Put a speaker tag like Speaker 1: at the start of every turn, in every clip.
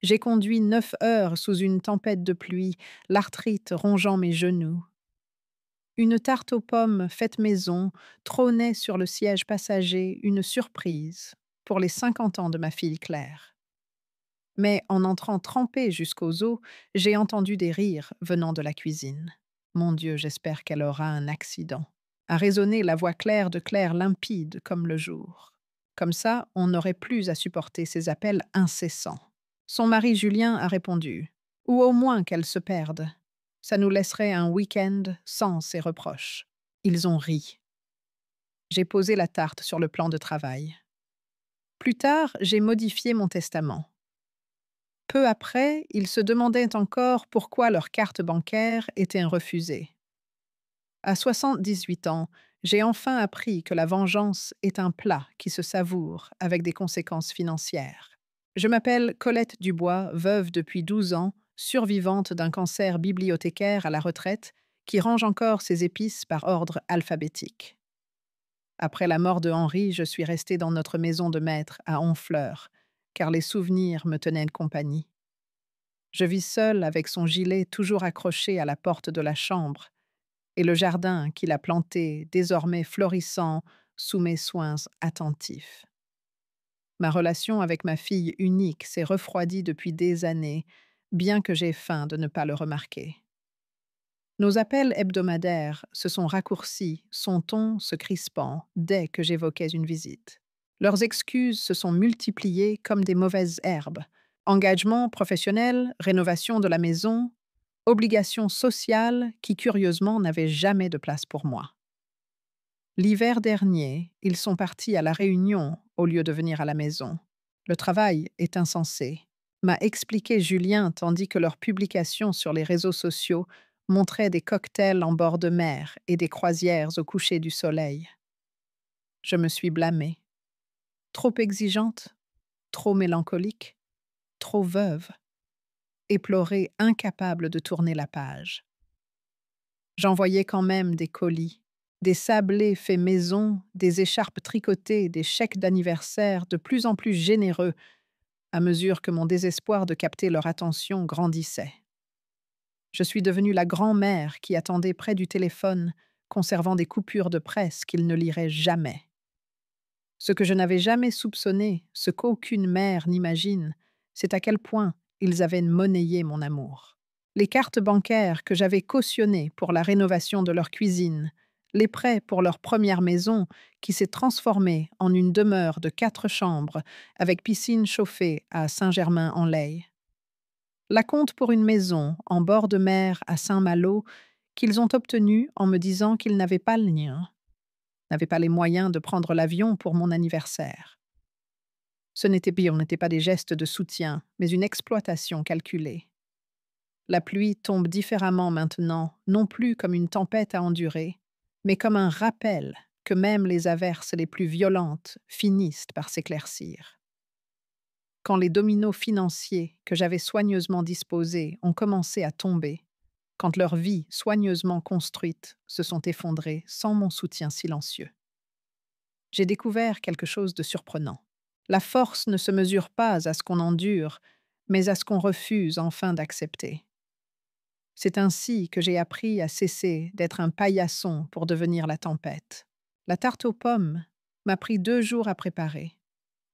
Speaker 1: J'ai conduit 9 heures sous une tempête de pluie, l'arthrite rongeant mes genoux. Une tarte aux pommes faite maison trônait sur le siège passager, une surprise pour les 50 ans de ma fille Claire. Mais en entrant trempée jusqu'aux os, j'ai entendu des rires venant de la cuisine. Mon Dieu, j'espère qu'elle aura un accident. A résonné la voix claire de Claire limpide comme le jour. Comme ça, on n'aurait plus à supporter ces appels incessants. Son mari Julien a répondu. Ou au moins qu'elle se perde. Ça nous laisserait un week-end sans ces reproches. Ils ont ri. J'ai posé la tarte sur le plan de travail. Plus tard, j'ai modifié mon testament. Peu après, ils se demandaient encore pourquoi leur carte bancaire était refusée. À 78 ans, j'ai enfin appris que la vengeance est un plat qui se savoure avec des conséquences financières. Je m'appelle Colette Dubois, veuve depuis 12 ans, survivante d'un cancer bibliothécaire à la retraite, qui range encore ses épices par ordre alphabétique. Après la mort de Henri, je suis restée dans notre maison de maître à Honfleur, car les souvenirs me tenaient compagnie. Je vis seule avec son gilet toujours accroché à la porte de la chambre, et le jardin qu'il a planté, désormais florissant, sous mes soins attentifs. Ma relation avec ma fille unique s'est refroidie depuis des années, bien que j'aie feint de ne pas le remarquer. Nos appels hebdomadaires se sont raccourcis, son ton se crispant dès que j'évoquais une visite. Leurs excuses se sont multipliées comme des mauvaises herbes. Engagement professionnel, rénovation de la maison, obligations sociales qui, curieusement, n'avaient jamais de place pour moi. L'hiver dernier, ils sont partis à la Réunion au lieu de venir à la maison. Le travail est insensé, m'a expliqué Julien tandis que leurs publications sur les réseaux sociaux montraient des cocktails en bord de mer et des croisières au coucher du soleil. Je me suis blâmée. Trop exigeante, trop mélancolique, trop veuve, éplorée, incapable de tourner la page. J'envoyais quand même des colis, des sablés faits maison, des écharpes tricotées, des chèques d'anniversaire de plus en plus généreux à mesure que mon désespoir de capter leur attention grandissait. Je suis devenue la grand-mère qui attendait près du téléphone, conservant des coupures de presse qu'ils ne liraient jamais. Ce que je n'avais jamais soupçonné, ce qu'aucune mère n'imagine, c'est à quel point ils avaient monnayé mon amour. Les cartes bancaires que j'avais cautionnées pour la rénovation de leur cuisine, les prêts pour leur première maison qui s'est transformée en une demeure de 4 chambres avec piscine chauffée à Saint-Germain-en-Laye. L'acompte pour une maison en bord de mer à Saint-Malo qu'ils ont obtenu en me disant qu'ils n'avaient pas le mien, n'avaient pas les moyens de prendre l'avion pour mon anniversaire. Ce n'était pas des gestes de soutien, mais une exploitation calculée. La pluie tombe différemment maintenant, non plus comme une tempête à endurer, mais comme un rappel que même les averses les plus violentes finissent par s'éclaircir. Quand les dominos financiers que j'avais soigneusement disposés ont commencé à tomber, quand leur vie soigneusement construite se sont effondrées sans mon soutien silencieux, j'ai découvert quelque chose de surprenant. La force ne se mesure pas à ce qu'on endure, mais à ce qu'on refuse enfin d'accepter. C'est ainsi que j'ai appris à cesser d'être un paillasson pour devenir la tempête. La tarte aux pommes m'a pris 2 jours à préparer.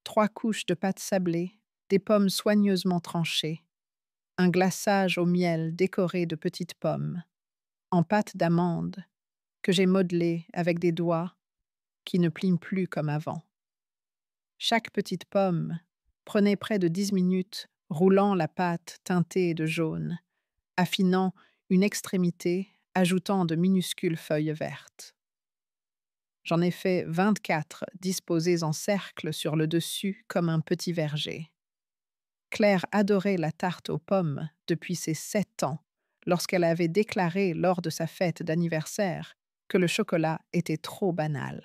Speaker 1: 3 couches de pâte sablée, des pommes soigneusement tranchées, un glaçage au miel décoré de petites pommes, en pâte d'amande, que j'ai modelé avec des doigts qui ne plient plus comme avant. Chaque petite pomme prenait près de 10 minutes, roulant la pâte teintée de jaune, affinant une extrémité, ajoutant de minuscules feuilles vertes. J'en ai fait 24 disposées en cercle sur le dessus comme un petit verger. Claire adorait la tarte aux pommes depuis ses 7 ans, lorsqu'elle avait déclaré lors de sa fête d'anniversaire que le chocolat était trop banal.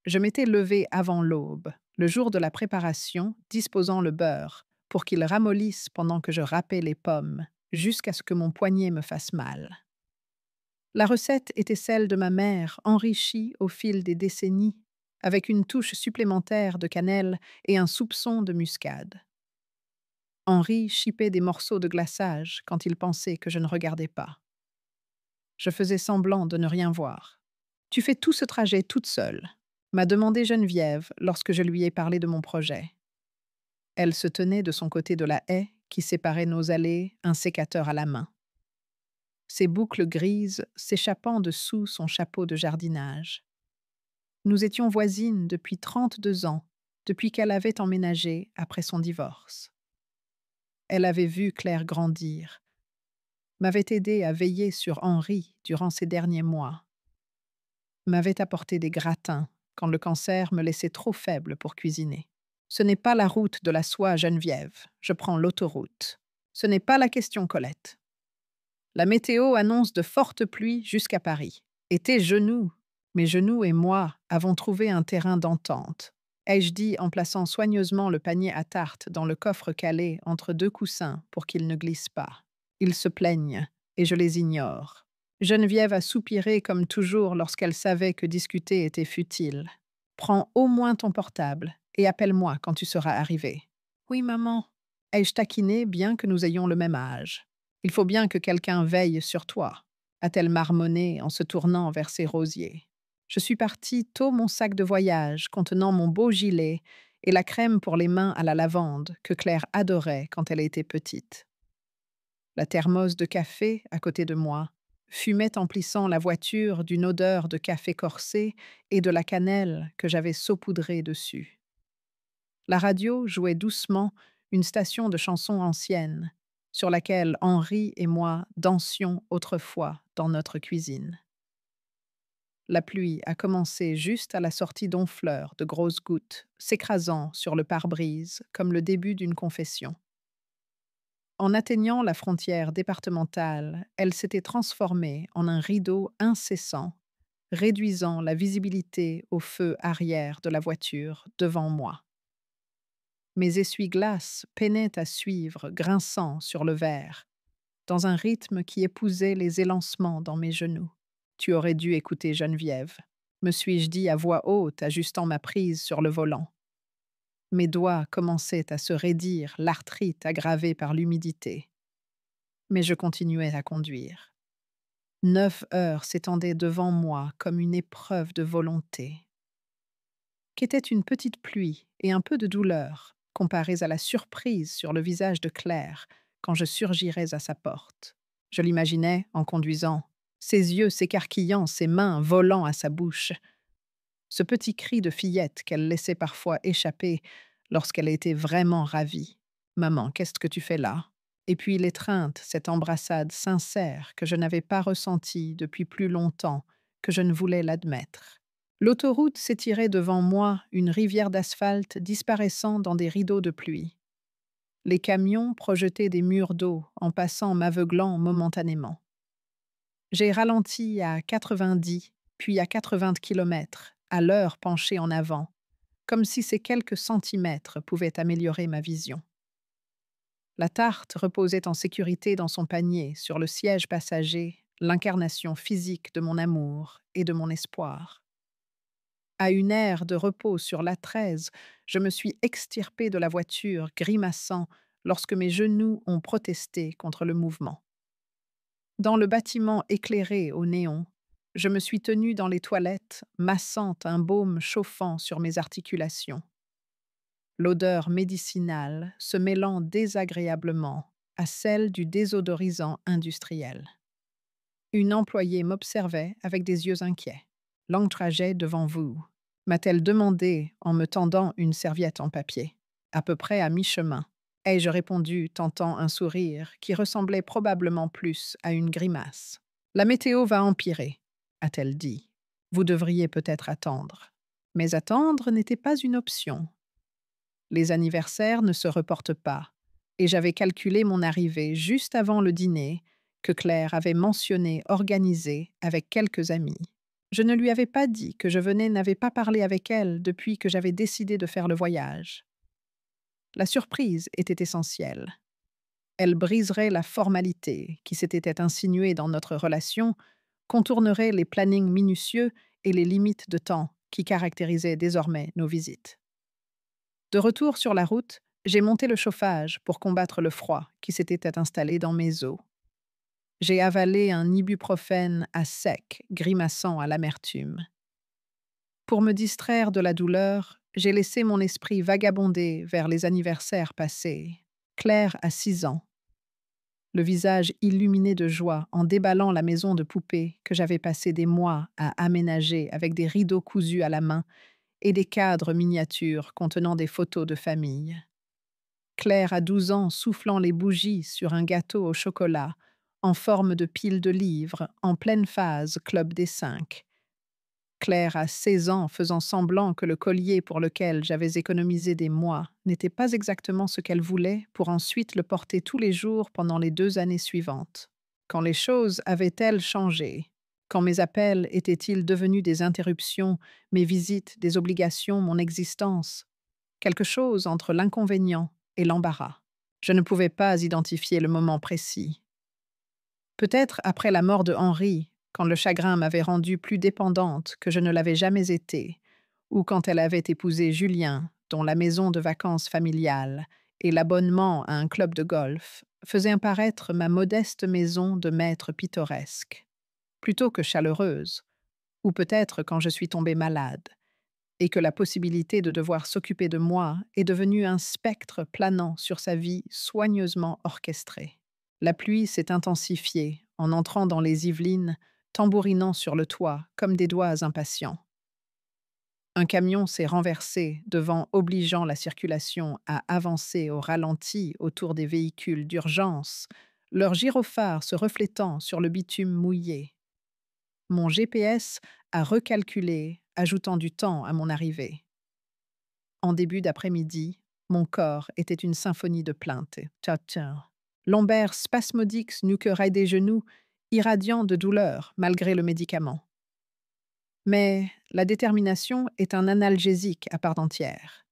Speaker 1: Je m'étais levée avant l'aube, le jour de la préparation, disposant le beurre, pour qu'il ramollisse pendant que je râpais les pommes, jusqu'à ce que mon poignet me fasse mal. La recette était celle de ma mère, enrichie au fil des décennies, avec une touche supplémentaire de cannelle et un soupçon de muscade. Henri chipait des morceaux de glaçage quand il pensait que je ne regardais pas. Je faisais semblant de ne rien voir. Tu fais tout ce trajet toute seule, m'a demandé Geneviève lorsque je lui ai parlé de mon projet. Elle se tenait de son côté de la haie qui séparait nos allées, un sécateur à la main. Ses boucles grises s'échappant de sous son chapeau de jardinage. Nous étions voisines depuis 32 ans, depuis qu'elle avait emménagé après son divorce. Elle avait vu Claire grandir, m'avait aidé à veiller sur Henri durant ces derniers mois, m'avait apporté des gratins quand le cancer me laissait trop faible pour cuisiner. Ce n'est pas la route de la soie, Geneviève, je prends l'autoroute. Ce n'est pas la question, Colette. La météo annonce de fortes pluies jusqu'à Paris. Et tes genoux, mes genoux et moi avons trouvé un terrain d'entente, ai-je dit en plaçant soigneusement le panier à tarte dans le coffre calé entre deux coussins pour qu'il ne glisse pas. Ils se plaignent, et je les ignore. Geneviève a soupiré comme toujours lorsqu'elle savait que discuter était futile. Prends au moins ton portable et appelle-moi quand tu seras arrivé. Oui, maman, ai-je taquiné bien que nous ayons le même âge. Il faut bien que quelqu'un veille sur toi, a-t-elle marmonné en se tournant vers ses rosiers. Je suis partie tôt mon sac de voyage contenant mon beau gilet et la crème pour les mains à la lavande que Claire adorait quand elle était petite. La thermos de café, à côté de moi, fumait emplissant la voiture d'une odeur de café corsé et de la cannelle que j'avais saupoudrée dessus. La radio jouait doucement une station de chansons anciennes, sur laquelle Henri et moi dansions autrefois dans notre cuisine. La pluie a commencé juste à la sortie d'Honfleur de grosses gouttes, s'écrasant sur le pare-brise comme le début d'une confession. En atteignant la frontière départementale, elle s'était transformée en un rideau incessant, réduisant la visibilité au feu arrière de la voiture devant moi. Mes essuie-glaces peinaient à suivre, grinçant sur le verre, dans un rythme qui épousait les élancements dans mes genoux. Tu aurais dû écouter Geneviève, me suis-je dit à voix haute, ajustant ma prise sur le volant. Mes doigts commençaient à se raidir, l'arthrite aggravée par l'humidité. Mais je continuais à conduire. 9 heures s'étendaient devant moi comme une épreuve de volonté. Qu'était une petite pluie et un peu de douleur, comparées à la surprise sur le visage de Claire quand je surgirais à sa porte. Je l'imaginais en conduisant, ses yeux s'écarquillant, ses mains volant à sa bouche. Ce petit cri de fillette qu'elle laissait parfois échapper lorsqu'elle était vraiment ravie. « Maman, qu'est-ce que tu fais là ?» Et puis l'étreinte, cette embrassade sincère que je n'avais pas ressentie depuis plus longtemps que je ne voulais l'admettre. L'autoroute s'étirait devant moi, une rivière d'asphalte disparaissant dans des rideaux de pluie. Les camions projetaient des murs d'eau en passant m'aveuglant momentanément. J'ai ralenti à 90, puis à 80 km, à l'heure penchée en avant, comme si ces quelques centimètres pouvaient améliorer ma vision. La tarte reposait en sécurité dans son panier sur le siège passager, l'incarnation physique de mon amour et de mon espoir. À une aire de repos sur l'A13, je me suis extirpée de la voiture, grimaçant lorsque mes genoux ont protesté contre le mouvement. Dans le bâtiment éclairé au néon, je me suis tenue dans les toilettes, massant un baume chauffant sur mes articulations. L'odeur médicinale se mêlant désagréablement à celle du désodorisant industriel. Une employée m'observait avec des yeux inquiets. « Long trajet devant vous », m'a-t-elle demandé en me tendant une serviette en papier. À peu près à mi-chemin, ai-je répondu, tentant un sourire qui ressemblait probablement plus à une grimace. « La météo va empirer », a-t-elle dit. « Vous devriez peut-être attendre. » Mais attendre n'était pas une option. Les anniversaires ne se reportent pas, et j'avais calculé mon arrivée juste avant le dîner que Claire avait mentionné organiser avec quelques amis. Je ne lui avais pas dit que je n'avais pas parlé avec elle depuis que j'avais décidé de faire le voyage. La surprise était essentielle. Elle briserait la formalité qui s'était insinuée dans notre relation, contournerait les plannings minutieux et les limites de temps qui caractérisaient désormais nos visites. De retour sur la route, J'ai monté le chauffage pour combattre le froid qui s'était installé dans mes os. J'ai avalé un ibuprofène à sec, grimaçant à l'amertume. Pour me distraire de la douleur, j'ai laissé mon esprit vagabonder vers les anniversaires passés. Claire a 6 ans, le visage illuminé de joie en déballant la maison de poupée que j'avais passé des mois à aménager avec des rideaux cousus à la main et des cadres miniatures contenant des photos de famille. Claire a 12 ans soufflant les bougies sur un gâteau au chocolat en forme de pile de livres en pleine phase Club des 5. Claire a 16 ans faisant semblant que le collier pour lequel j'avais économisé des mois n'était pas exactement ce qu'elle voulait pour ensuite le porter tous les jours pendant les 2 années suivantes. Quand les choses avaient-elles changé? Quand mes appels étaient-ils devenus des interruptions, mes visites des obligations, mon existence? Quelque chose entre l'inconvénient et l'embarras. Je ne pouvais pas identifier le moment précis. Peut-être après la mort de Henri, quand le chagrin m'avait rendue plus dépendante que je ne l'avais jamais été, ou quand elle avait épousé Julien, dont la maison de vacances familiale et l'abonnement à un club de golf faisaient apparaître ma modeste maison de maître pittoresque, plutôt que chaleureuse, ou peut-être quand je suis tombée malade, et que la possibilité de devoir s'occuper de moi est devenue un spectre planant sur sa vie soigneusement orchestrée. La pluie s'est intensifiée en entrant dans les Yvelines, tambourinant sur le toit comme des doigts impatients. Un camion s'est renversé devant obligeant la circulation à avancer au ralenti autour des véhicules d'urgence, leurs gyrophares se reflétant sur le bitume mouillé. Mon GPS a recalculé, ajoutant du temps à mon arrivée. En début d'après-midi, mon corps était une symphonie de plaintes. Tcha-tcha. Lombaire spasmodique snookerait des genoux, irradiant de douleur malgré le médicament. Mais la détermination est un analgésique à part entière.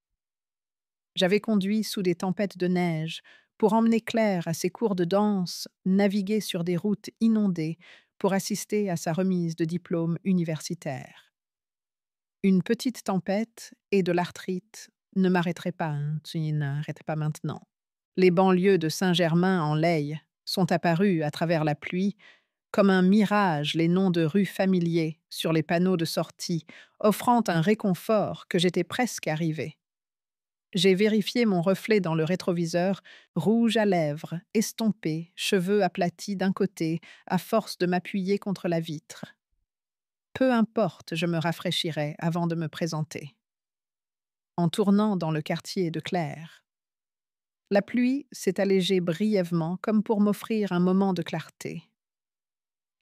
Speaker 1: J'avais conduit sous des tempêtes de neige pour emmener Claire à ses cours de danse, naviguer sur des routes inondées pour assister à sa remise de diplôme universitaire. Une petite tempête et de l'arthrite ne m'arrêteraient pas, hein, tu n'arrêtes pas maintenant. Les banlieues de Saint-Germain-en-Laye sont apparues à travers la pluie, comme un mirage les noms de rues familiers sur les panneaux de sortie, offrant un réconfort que j'étais presque arrivée. J'ai vérifié mon reflet dans le rétroviseur, rouge à lèvres, estompé, cheveux aplatis d'un côté, à force de m'appuyer contre la vitre. Peu importe, je me rafraîchirai avant de me présenter. En tournant dans le quartier de Claire, la pluie s'est allégée brièvement comme pour m'offrir un moment de clarté.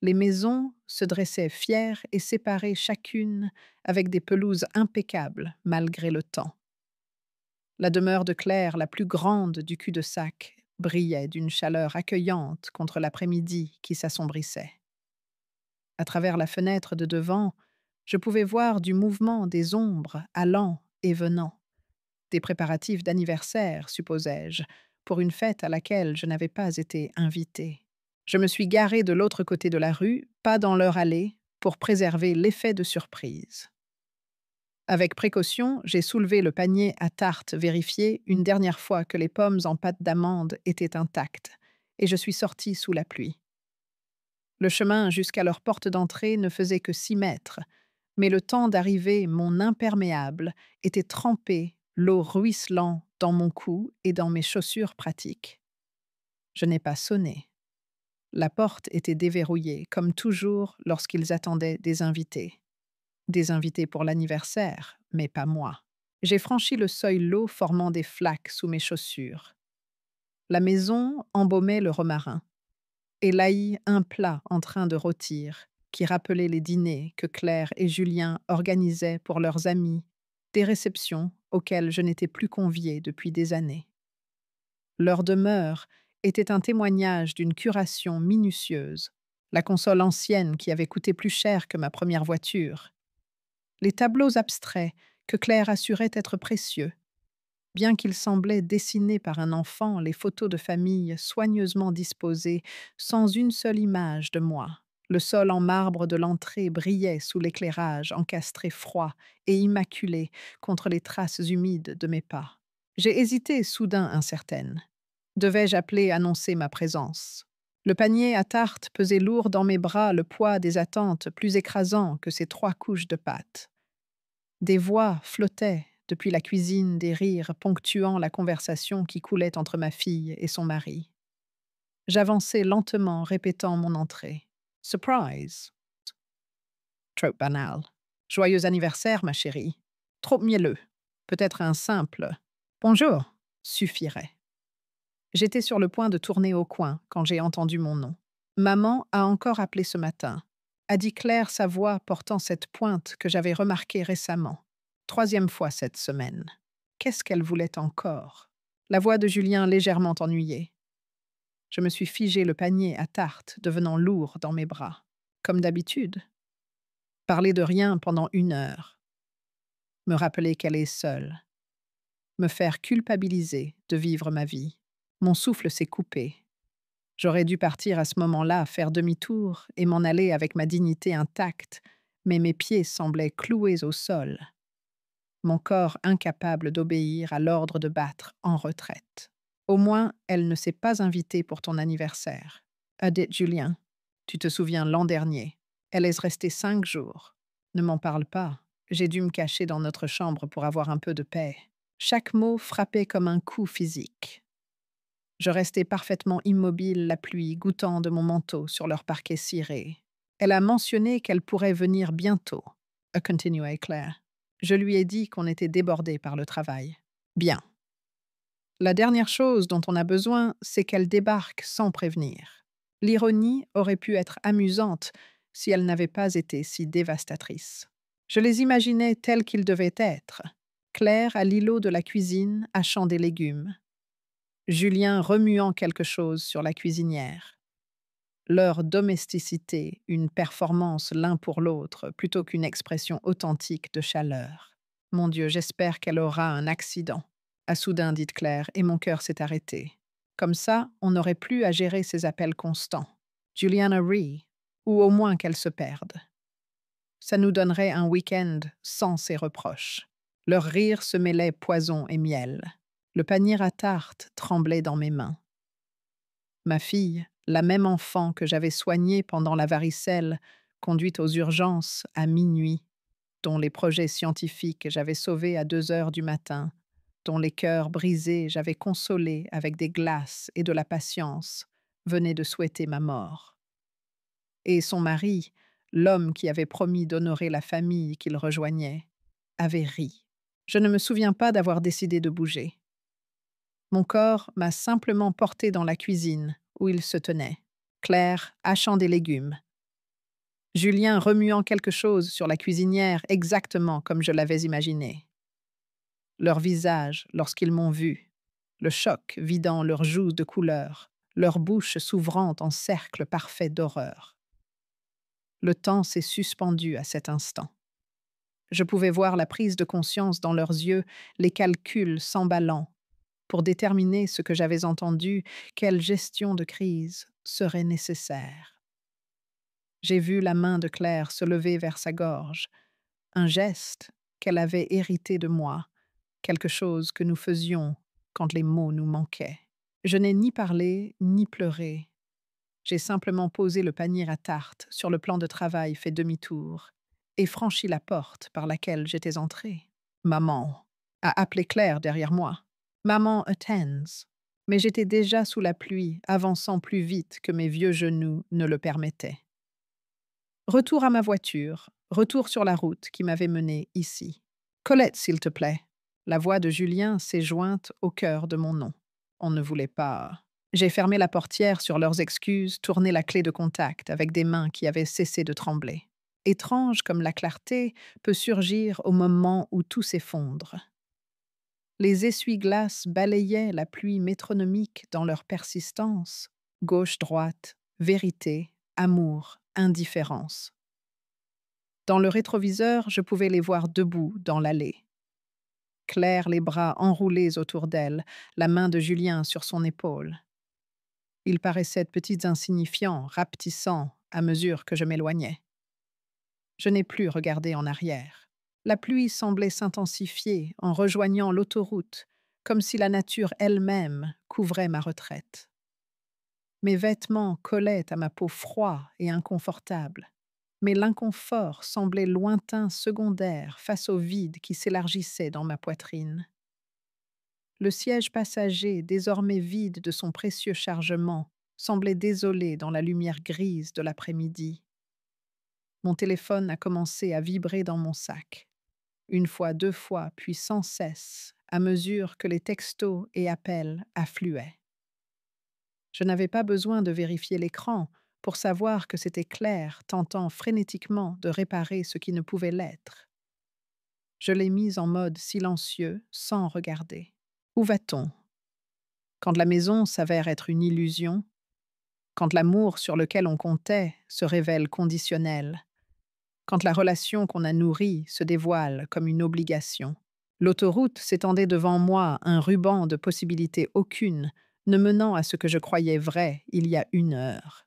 Speaker 1: Les maisons se dressaient fières et séparées chacune avec des pelouses impeccables malgré le temps. La demeure de Claire, la plus grande du cul-de-sac, brillait d'une chaleur accueillante contre l'après-midi qui s'assombrissait. À travers la fenêtre de devant, je pouvais voir du mouvement des ombres allant et venant. Des préparatifs d'anniversaire, supposais-je, pour une fête à laquelle je n'avais pas été invitée. Je me suis garée de l'autre côté de la rue, pas dans leur allée, pour préserver l'effet de surprise. Avec précaution, j'ai soulevé le panier à tarte vérifié une dernière fois que les pommes en pâte d'amande étaient intactes, et je suis sortie sous la pluie. Le chemin jusqu'à leur porte d'entrée ne faisait que 6 mètres, mais le temps d'arriver, mon imperméable était trempé, l'eau ruisselant dans mon cou et dans mes chaussures pratiques. Je n'ai pas sonné. La porte était déverrouillée, comme toujours lorsqu'ils attendaient des invités. Des invités pour l'anniversaire, mais pas moi. J'ai franchi le seuil lot formant des flaques sous mes chaussures. La maison embaumait le romarin. Et l'ail un plat en train de rôtir, qui rappelait les dîners que Claire et Julien organisaient pour leurs amis, des réceptions auxquelles je n'étais plus conviée depuis des années. Leur demeure était un témoignage d'une curation minutieuse, la console ancienne qui avait coûté plus cher que ma première voiture, les tableaux abstraits que Claire assurait être précieux, bien qu'ils semblaient dessinés par un enfant, les photos de famille soigneusement disposées, sans une seule image de moi. Le sol en marbre de l'entrée brillait sous l'éclairage encastré froid et immaculé contre les traces humides de mes pas. J'ai hésité, soudain incertaine. Devais-je appeler annoncer ma présence? Le panier à tarte pesait lourd dans mes bras, le poids des attentes plus écrasant que ces 3 couches de pâte. Des voix flottaient depuis la cuisine, des rires ponctuant la conversation qui coulait entre ma fille et son mari. J'avançais lentement, répétant mon entrée. Surprise. Trop banal. Joyeux anniversaire, ma chérie. Trop mielleux. Peut-être un simple bonjour suffirait. J'étais sur le point de tourner au coin quand j'ai entendu mon nom. Maman a encore appelé ce matin, a dit Claire, sa voix portant cette pointe que j'avais remarquée récemment. 3e fois cette semaine. Qu'est-ce qu'elle voulait encore? La voix de Julien légèrement ennuyée. Je me suis figé le panier à tarte, devenant lourd dans mes bras. Comme d'habitude. Parler de rien pendant 1 heure. Me rappeler qu'elle est seule. Me faire culpabiliser de vivre ma vie. Mon souffle s'est coupé. J'aurais dû partir à ce moment-là, faire demi-tour et m'en aller avec ma dignité intacte, mais mes pieds semblaient cloués au sol. Mon corps incapable d'obéir à l'ordre de battre en retraite. Au moins, elle ne s'est pas invitée pour ton anniversaire. A dit Julien. Tu te souviens l'an dernier. Elle est restée 5 jours. Ne m'en parle pas. J'ai dû me cacher dans notre chambre pour avoir un peu de paix. Chaque mot frappait comme un coup physique. Je restais parfaitement immobile, la pluie goûtant de mon manteau sur leur parquet ciré. Elle a mentionné qu'elle pourrait venir bientôt, a continué Claire. Je lui ai dit qu'on était débordés par le travail. Bien. La dernière chose dont on a besoin, c'est qu'elle débarque sans prévenir. L'ironie aurait pu être amusante si elle n'avait pas été si dévastatrice. Je les imaginais tels qu'ils devaient être. Claire à l'îlot de la cuisine, hachant des légumes. Julien remuant quelque chose sur la cuisinière. Leur domesticité, une performance l'un pour l'autre, plutôt qu'une expression authentique de chaleur. Mon Dieu, j'espère qu'elle aura un accident, a soudain dit Claire, et mon cœur s'est arrêté. Comme ça, on n'aurait plus à gérer ces appels constants. Juliana rit, ou au moins qu'elle se perde. Ça nous donnerait un week-end sans ces reproches. Leur rire se mêlait poison et miel. Le panier à tarte tremblait dans mes mains. Ma fille, la même enfant que j'avais soignée pendant la varicelle, conduite aux urgences à minuit, dont les projets scientifiques j'avais sauvés à 2 heures du matin, dont les cœurs brisés j'avais consolés avec des glaces et de la patience, venait de souhaiter ma mort. Et son mari, l'homme qui avait promis d'honorer la famille qu'il rejoignait, avait ri. Je ne me souviens pas d'avoir décidé de bouger. Mon corps m'a simplement porté dans la cuisine, où il se tenait, Claire hachant des légumes. Julien remuant quelque chose sur la cuisinière exactement comme je l'avais imaginé. Leurs visages, lorsqu'ils m'ont vu, le choc vidant leurs joues de couleur, leur bouche s'ouvrant en cercle parfait d'horreur. Le temps s'est suspendu à cet instant. Je pouvais voir la prise de conscience dans leurs yeux, les calculs s'emballant, pour déterminer ce que j'avais entendu, quelle gestion de crise serait nécessaire. J'ai vu la main de Claire se lever vers sa gorge, un geste qu'elle avait hérité de moi, quelque chose que nous faisions quand les mots nous manquaient. Je n'ai ni parlé ni pleuré. J'ai simplement posé le panier à tarte sur le plan de travail fait demi-tour et franchi la porte par laquelle j'étais entrée. Maman a appelé Claire derrière moi. Maman attends. Mais j'étais déjà sous la pluie, avançant plus vite que mes vieux genoux ne le permettaient. Retour à ma voiture, retour sur la route qui m'avait menée ici. Colette, s'il te plaît. La voix de Julien s'est jointe au cœur de mon nom. On ne voulait pas. J'ai fermé la portière sur leurs excuses, tourné la clé de contact avec des mains qui avaient cessé de trembler. Étrange comme la clarté peut surgir au moment où tout s'effondre. Les essuie-glaces balayaient la pluie métronomique dans leur persistance. Gauche-droite, vérité, amour, indifférence. Dans le rétroviseur, je pouvais les voir debout dans l'allée. Claire, les bras enroulés autour d'elle, la main de Julien sur son épaule. Ils paraissaient petits insignifiants, rapetissants, à mesure que je m'éloignais. Je n'ai plus regardé en arrière. La pluie semblait s'intensifier en rejoignant l'autoroute, comme si la nature elle-même couvrait ma retraite. Mes vêtements collaient à ma peau froide et inconfortable, mais l'inconfort semblait lointain, secondaire, face au vide qui s'élargissait dans ma poitrine. Le siège passager, désormais vide de son précieux chargement, semblait désolé dans la lumière grise de l'après-midi. Mon téléphone a commencé à vibrer dans mon sac. Une fois, deux fois, puis sans cesse, à mesure que les textos et appels affluaient. Je n'avais pas besoin de vérifier l'écran pour savoir que c'était Claire tentant frénétiquement de réparer ce qui ne pouvait l'être. Je l'ai mise en mode silencieux, sans regarder. Où va-t-on? Quand la maison s'avère être une illusion, quand l'amour sur lequel on comptait se révèle conditionnel, quand la relation qu'on a nourrie se dévoile comme une obligation. L'autoroute s'étendait devant moi, un ruban de possibilités aucune, ne menant à ce que je croyais vrai il y a 1 heure.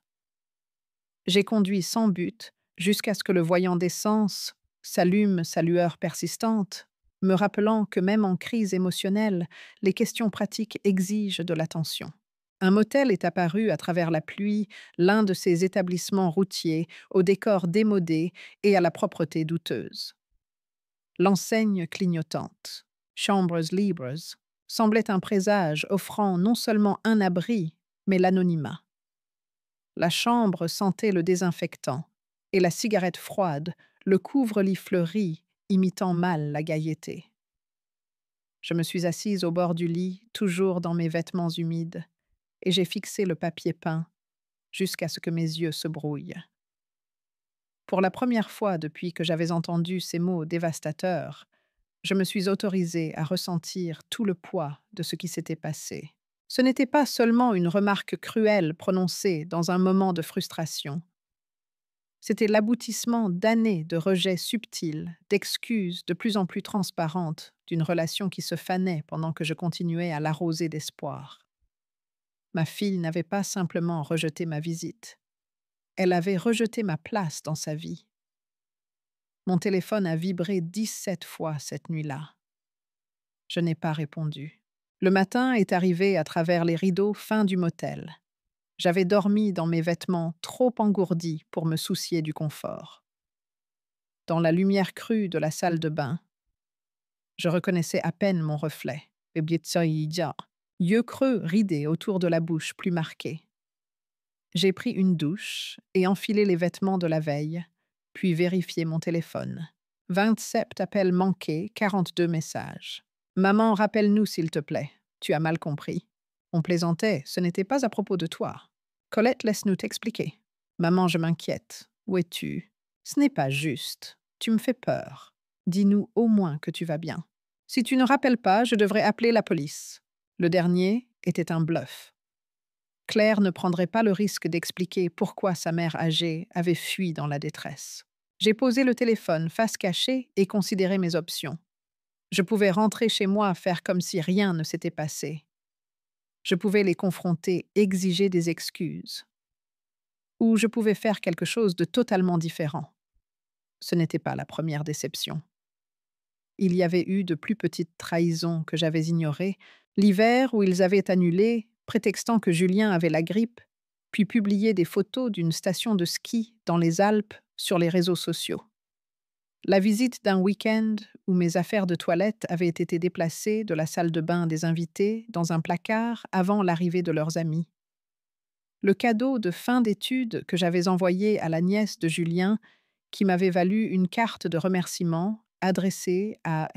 Speaker 1: J'ai conduit sans but jusqu'à ce que le voyant d'essence s'allume sa lueur persistante, me rappelant que même en crise émotionnelle, les questions pratiques exigent de l'attention. Un motel est apparu à travers la pluie, l'un de ces établissements routiers au décor démodé et à la propreté douteuse. L'enseigne clignotante, Chambres Libres, semblait un présage offrant non seulement un abri, mais l'anonymat. La chambre sentait le désinfectant, et la cigarette froide, le couvre-lit fleuri, imitant mal la gaieté. Je me suis assise au bord du lit, toujours dans mes vêtements humides, et j'ai fixé le papier peint jusqu'à ce que mes yeux se brouillent. Pour la première fois depuis que j'avais entendu ces mots dévastateurs, je me suis autorisée à ressentir tout le poids de ce qui s'était passé. Ce n'était pas seulement une remarque cruelle prononcée dans un moment de frustration. C'était l'aboutissement d'années de rejets subtils, d'excuses de plus en plus transparentes d'une relation qui se fanait pendant que je continuais à l'arroser d'espoir. Ma fille n'avait pas simplement rejeté ma visite. Elle avait rejeté ma place dans sa vie. Mon téléphone a vibré 17 fois cette nuit-là. Je n'ai pas répondu. Le matin est arrivé à travers les rideaux fins du motel. J'avais dormi dans mes vêtements trop engourdis pour me soucier du confort. Dans la lumière crue de la salle de bain, je reconnaissais à peine mon reflet. Yeux creux ridés autour de la bouche plus marquée. J'ai pris une douche et enfilé les vêtements de la veille, puis vérifié mon téléphone. 27 appels manqués, 42 messages. Maman, rappelle-nous s'il te plaît. Tu as mal compris. On plaisantait, ce n'était pas à propos de toi. Colette, laisse-nous t'expliquer. Maman, je m'inquiète. Où es-tu? Ce n'est pas juste. Tu me fais peur. Dis-nous au moins que tu vas bien. Si tu ne rappelles pas, je devrais appeler la police. Le dernier était un bluff. Claire ne prendrait pas le risque d'expliquer pourquoi sa mère âgée avait fui dans la détresse. J'ai posé le téléphone face cachée et considéré mes options. Je pouvais rentrer chez moi, faire comme si rien ne s'était passé. Je pouvais les confronter, exiger des excuses. Ou je pouvais faire quelque chose de totalement différent. Ce n'était pas la première déception. Il y avait eu de plus petites trahisons que j'avais ignorées, l'hiver où ils avaient annulé, prétextant que Julien avait la grippe, puis publié des photos d'une station de ski dans les Alpes sur les réseaux sociaux. La visite d'un week-end où mes affaires de toilette avaient été déplacées de la salle de bain des invités dans un placard avant l'arrivée de leurs amis. Le cadeau de fin d'études que j'avais envoyé à la nièce de Julien, qui m'avait valu une carte de remerciement adressée à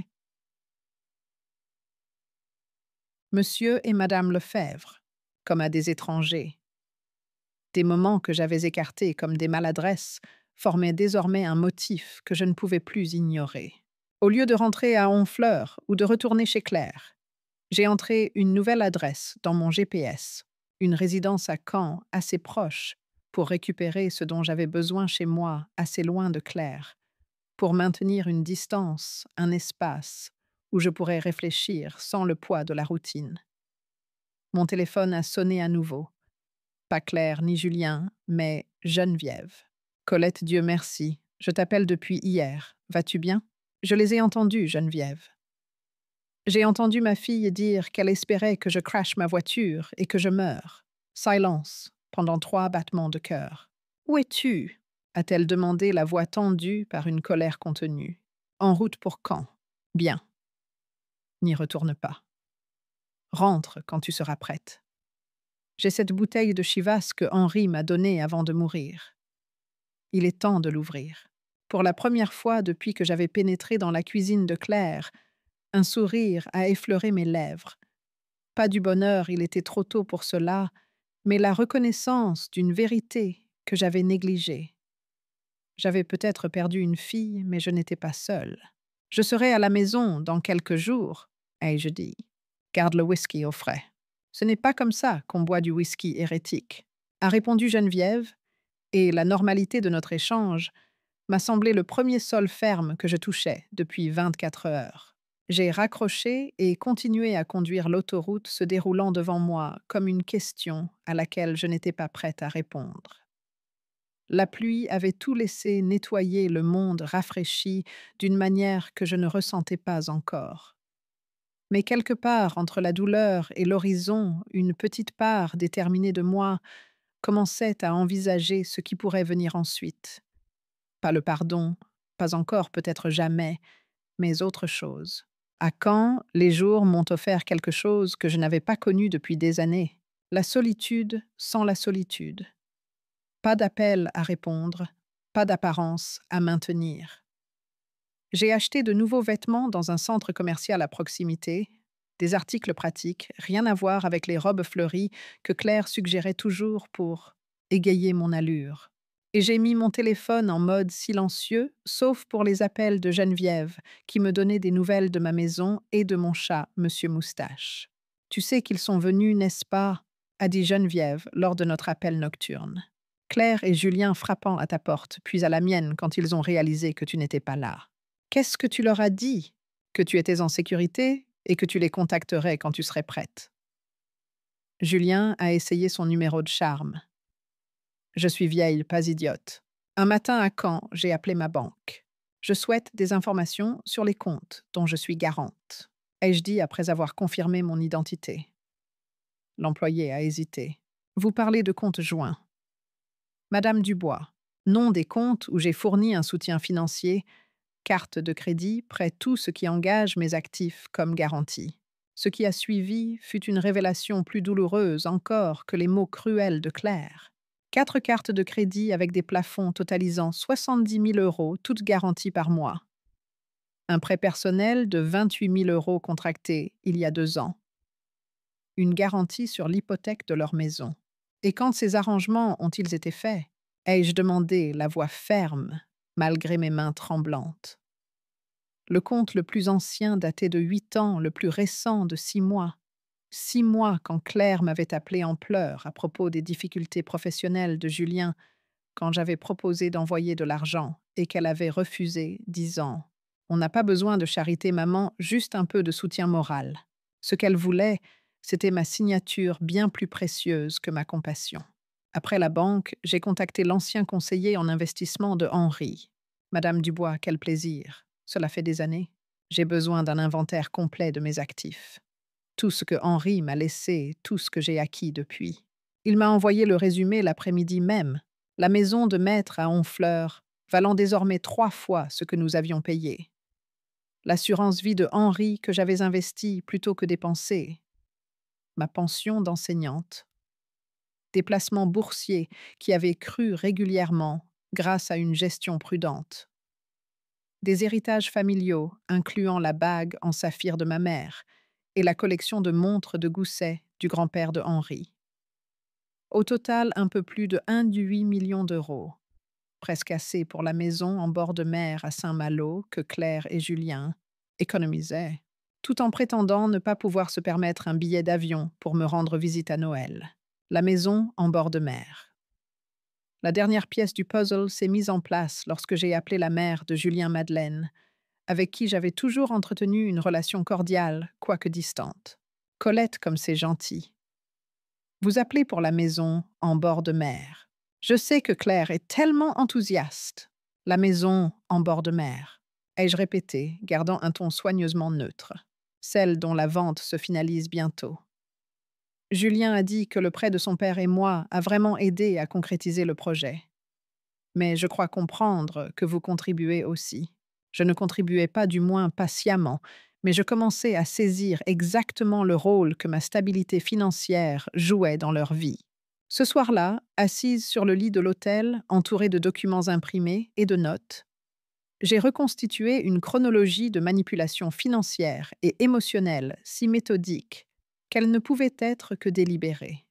Speaker 1: Monsieur et Madame Lefebvre, comme à des étrangers. Des moments que j'avais écartés comme des maladresses formaient désormais un motif que je ne pouvais plus ignorer. Au lieu de rentrer à Honfleur ou de retourner chez Claire, j'ai entré une nouvelle adresse dans mon GPS, une résidence à Caen assez proche pour récupérer ce dont j'avais besoin chez moi assez loin de Claire, pour maintenir une distance, un espace où je pourrais réfléchir sans le poids de la routine. Mon téléphone a sonné à nouveau. Pas Claire ni Julien, mais Geneviève. Colette, Dieu merci, je t'appelle depuis hier. Vas-tu bien? Je les ai entendus, Geneviève. J'ai entendu ma fille dire qu'elle espérait que je crache ma voiture et que je meure. Silence, pendant 3 battements de cœur. Où es-tu? A-t-elle demandé, la voix tendue par une colère contenue. En route pour quand? Bien. N'y retourne pas. Rentre quand tu seras prête. J'ai cette bouteille de Chivas que Henri m'a donnée avant de mourir. Il est temps de l'ouvrir. Pour la première fois depuis que j'avais pénétré dans la cuisine de Claire, un sourire a effleuré mes lèvres. Pas du bonheur, il était trop tôt pour cela, mais la reconnaissance d'une vérité que j'avais négligée. J'avais peut-être perdu une fille, mais je n'étais pas seule. Je serai à la maison dans quelques jours, ai-je dit. Garde le whisky au frais. Ce n'est pas comme ça qu'on boit du whisky hérétique, a répondu Geneviève, et la normalité de notre échange m'a semblé le premier sol ferme que je touchais depuis 24 heures. J'ai raccroché et continué à conduire l'autoroute se déroulant devant moi comme une question à laquelle je n'étais pas prête à répondre. La pluie avait tout laissé nettoyer le monde rafraîchi d'une manière que je ne ressentais pas encore. Mais quelque part entre la douleur et l'horizon, une petite part déterminée de moi commençait à envisager ce qui pourrait venir ensuite. Pas le pardon, pas encore, peut-être jamais, mais autre chose. À Caen, les jours m'ont offert quelque chose que je n'avais pas connu depuis des années. La solitude sans la solitude. Pas d'appel à répondre, pas d'apparence à maintenir. J'ai acheté de nouveaux vêtements dans un centre commercial à proximité, des articles pratiques, rien à voir avec les robes fleuries que Claire suggérait toujours pour égayer mon allure. Et j'ai mis mon téléphone en mode silencieux, sauf pour les appels de Geneviève, qui me donnait des nouvelles de ma maison et de mon chat, Monsieur Moustache. Tu sais qu'ils sont venus, n'est-ce pas? A dit Geneviève lors de notre appel nocturne. Claire et Julien frappant à ta porte, puis à la mienne quand ils ont réalisé que tu n'étais pas là. Qu'est-ce que tu leur as dit? Que tu étais en sécurité et que tu les contacterais quand tu serais prête. Julien a essayé son numéro de charme. Je suis vieille, pas idiote. Un matin à Caen, j'ai appelé ma banque. Je souhaite des informations sur les comptes dont je suis garante, ai-je dit après avoir confirmé mon identité. L'employé a hésité. Vous parlez de comptes joints. Madame Dubois, nom des comptes où j'ai fourni un soutien financier, carte de crédit, prêt, tout ce qui engage mes actifs comme garantie. Ce qui a suivi fut une révélation plus douloureuse encore que les mots cruels de Claire. 4 cartes de crédit avec des plafonds totalisant 70 000 euros, toutes garanties par mois. Un prêt personnel de 28 000 euros contracté il y a 2 ans. Une garantie sur l'hypothèque de leur maison. Et quand ces arrangements ont-ils été faits? Ai-je demandé, la voix ferme, malgré mes mains tremblantes. Le compte le plus ancien datait de 8 ans, le plus récent de 6 mois. 6 mois quand Claire m'avait appelé en pleurs à propos des difficultés professionnelles de Julien, quand j'avais proposé d'envoyer de l'argent et qu'elle avait refusé, disant « On n'a pas besoin de charité, maman, juste un peu de soutien moral. » Ce qu'elle voulait, c'était ma signature bien plus précieuse que ma compassion. Après la banque, j'ai contacté l'ancien conseiller en investissement de Henri. Madame Dubois, quel plaisir. Cela fait des années. J'ai besoin d'un inventaire complet de mes actifs. Tout ce que Henri m'a laissé, tout ce que j'ai acquis depuis. Il m'a envoyé le résumé l'après-midi même. La maison de maître à Honfleur, valant désormais 3 fois ce que nous avions payé. L'assurance vie de Henri que j'avais investie plutôt que dépensée. Ma pension d'enseignante. Des placements boursiers qui avaient cru régulièrement grâce à une gestion prudente. Des héritages familiaux, incluant la bague en saphir de ma mère et la collection de montres de Gousset du grand-père de Henri. Au total, un peu plus de 1,8 million d'euros, presque assez pour la maison en bord de mer à Saint-Malo que Claire et Julien économisaient, tout en prétendant ne pas pouvoir se permettre un billet d'avion pour me rendre visite à Noël. La maison en bord de mer. La dernière pièce du puzzle s'est mise en place lorsque j'ai appelé la mère de Julien Madeleine, avec qui j'avais toujours entretenu une relation cordiale, quoique distante. Colette comme c'est gentil. Vous appelez pour la maison en bord de mer. Je sais que Claire est tellement enthousiaste. La maison en bord de mer. Ai-je répété, gardant un ton soigneusement neutre. celle dont la vente se finalise bientôt. Julien a dit que le prêt de son père et moi a vraiment aidé à concrétiser le projet. Mais je crois comprendre que vous contribuez aussi. Je ne contribuais pas, du moins pas sciemment, mais je commençais à saisir exactement le rôle que ma stabilité financière jouait dans leur vie. Ce soir-là, assise sur le lit de l'hôtel, entourée de documents imprimés et de notes, j'ai reconstitué une chronologie de manipulation financière et émotionnelle si méthodique qu'elle ne pouvait être que délibérée.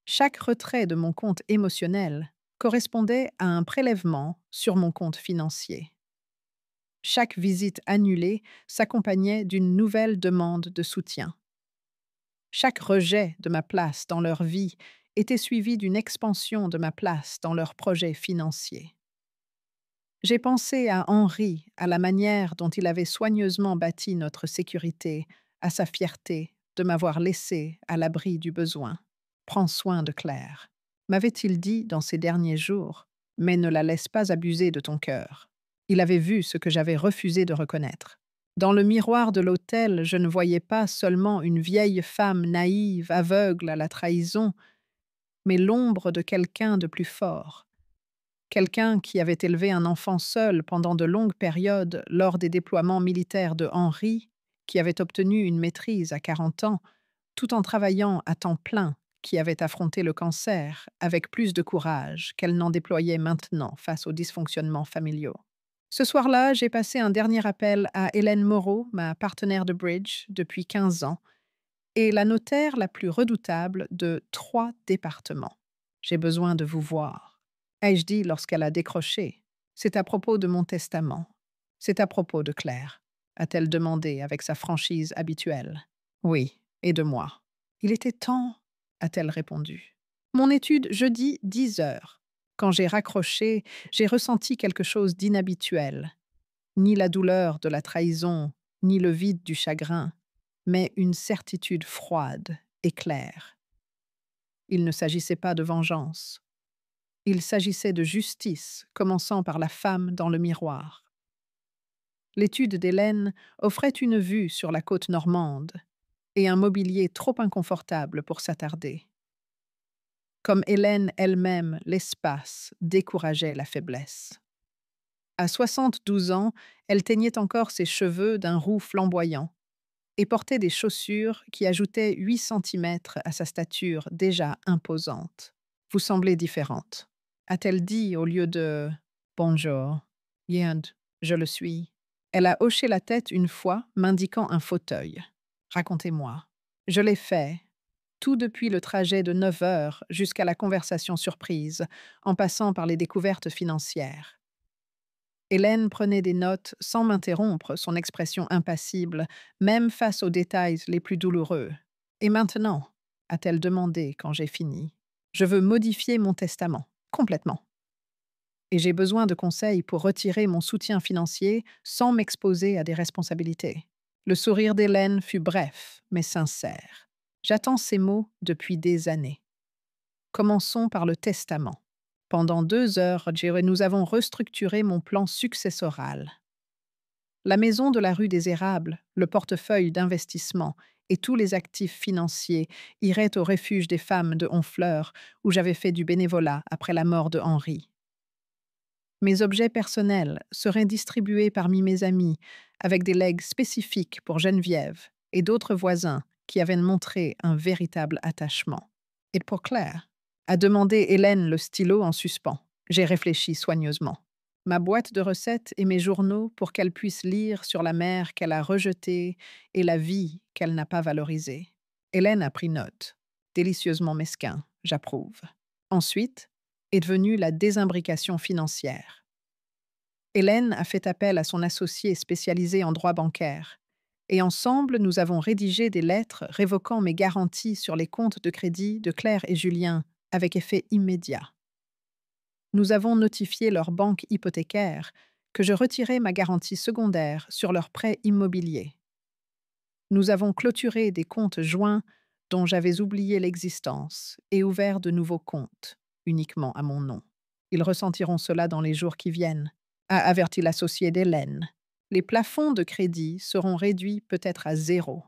Speaker 1: Chaque retrait de mon compte émotionnel correspondait à un prélèvement sur mon compte financier. Chaque visite annulée s'accompagnait d'une nouvelle demande de soutien. Chaque rejet de ma place dans leur vie était suivi d'une expansion de ma place dans leurs projets financiers. J'ai pensé à Henri, à la manière dont il avait soigneusement bâti notre sécurité, à sa fierté de m'avoir laissé à l'abri du besoin. Prends soin de Claire, m'avait-il dit dans ces derniers jours, mais ne la laisse pas abuser de ton cœur. Il avait vu ce que j'avais refusé de reconnaître. Dans le miroir de l'hôtel, je ne voyais pas seulement une vieille femme naïve, aveugle à la trahison, mais l'ombre de quelqu'un de plus fort. Quelqu'un qui avait élevé un enfant seul pendant de longues périodes lors des déploiements militaires de Henri, qui avait obtenu une maîtrise à 40 ans, tout en travaillant à temps plein, qui avait affronté le cancer avec plus de courage qu'elle n'en déployait maintenant face aux dysfonctionnements familiaux. Ce soir-là, j'ai passé un dernier appel à Hélène Moreau, ma partenaire de bridge depuis 15 ans, et la notaire la plus redoutable de 3 départements. J'ai besoin de vous voir, ai-je dit lorsqu'elle a décroché. C'est à propos de mon testament. C'est à propos de Claire, a-t-elle demandé avec sa franchise habituelle. Oui, et de moi. Il était temps, a-t-elle répondu. Mon étude jeudi 10 heures. Quand j'ai raccroché, j'ai ressenti quelque chose d'inhabituel. Ni la douleur de la trahison, ni le vide du chagrin, mais une certitude froide et claire. Il ne s'agissait pas de vengeance. Il s'agissait de justice, commençant par la femme dans le miroir. L'étude d'Hélène offrait une vue sur la côte normande et un mobilier trop inconfortable pour s'attarder. Comme Hélène elle-même, l'espace décourageait la faiblesse. À 72 ans, elle teignait encore ses cheveux d'un roux flamboyant et portait des chaussures qui ajoutaient 8 centimètres à sa stature déjà imposante. « Vous semblez différente », a-t-elle dit au lieu de « Bonjour, Yand, je le suis ». Elle a hoché la tête une fois, m'indiquant un fauteuil. « Racontez-moi. » Je l'ai fait, tout depuis le trajet de 9 heures jusqu'à la conversation surprise, en passant par les découvertes financières. Hélène prenait des notes sans m'interrompre, son expression impassible, même face aux détails les plus douloureux. « Et maintenant ?» a-t-elle demandé quand j'ai fini. « Je veux modifier mon testament, complètement. Et j'ai besoin de conseils pour retirer mon soutien financier sans m'exposer à des responsabilités. » Le sourire d'Hélène fut bref, mais sincère. J'attends ces mots depuis des années. Commençons par le testament. Pendant 2 heures, nous avons restructuré mon plan successoral. La maison de la rue des Érables, le portefeuille d'investissement et tous les actifs financiers iraient au refuge des femmes de Honfleur, où j'avais fait du bénévolat après la mort de Henri. Mes objets personnels seraient distribués parmi mes amis, avec des legs spécifiques pour Geneviève et d'autres voisins qui avaient montré un véritable attachement. Et pour Claire, a demandé Hélène le stylo en suspens. J'ai réfléchi soigneusement. Ma boîte de recettes et mes journaux pour qu'elle puisse lire sur la mer qu'elle a rejetée et la vie qu'elle n'a pas valorisée. Hélène a pris note. Délicieusement mesquin, j'approuve. Ensuite est venue la désimbrication financière. Hélène a fait appel à son associé spécialisé en droit bancaire, et ensemble nous avons rédigé des lettres révoquant mes garanties sur les comptes de crédit de Claire et Julien avec effet immédiat. Nous avons notifié leur banque hypothécaire que je retirais ma garantie secondaire sur leurs prêts immobiliers. Nous avons clôturé des comptes joints dont j'avais oublié l'existence et ouvert de nouveaux comptes, uniquement à mon nom. Ils ressentiront cela dans les jours qui viennent, a averti l'associé d'Hélène. Les plafonds de crédit seront réduits peut-être à zéro.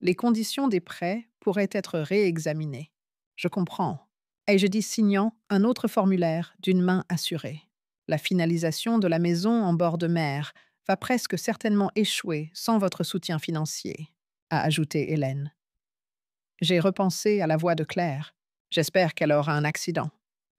Speaker 1: Les conditions des prêts pourraient être réexaminées. Je comprends. Ai-je dit signant un autre formulaire d'une main assurée. La finalisation de la maison en bord de mer va presque certainement échouer sans votre soutien financier, a ajouté Hélène. J'ai repensé à la voix de Claire. J'espère qu'elle aura un accident.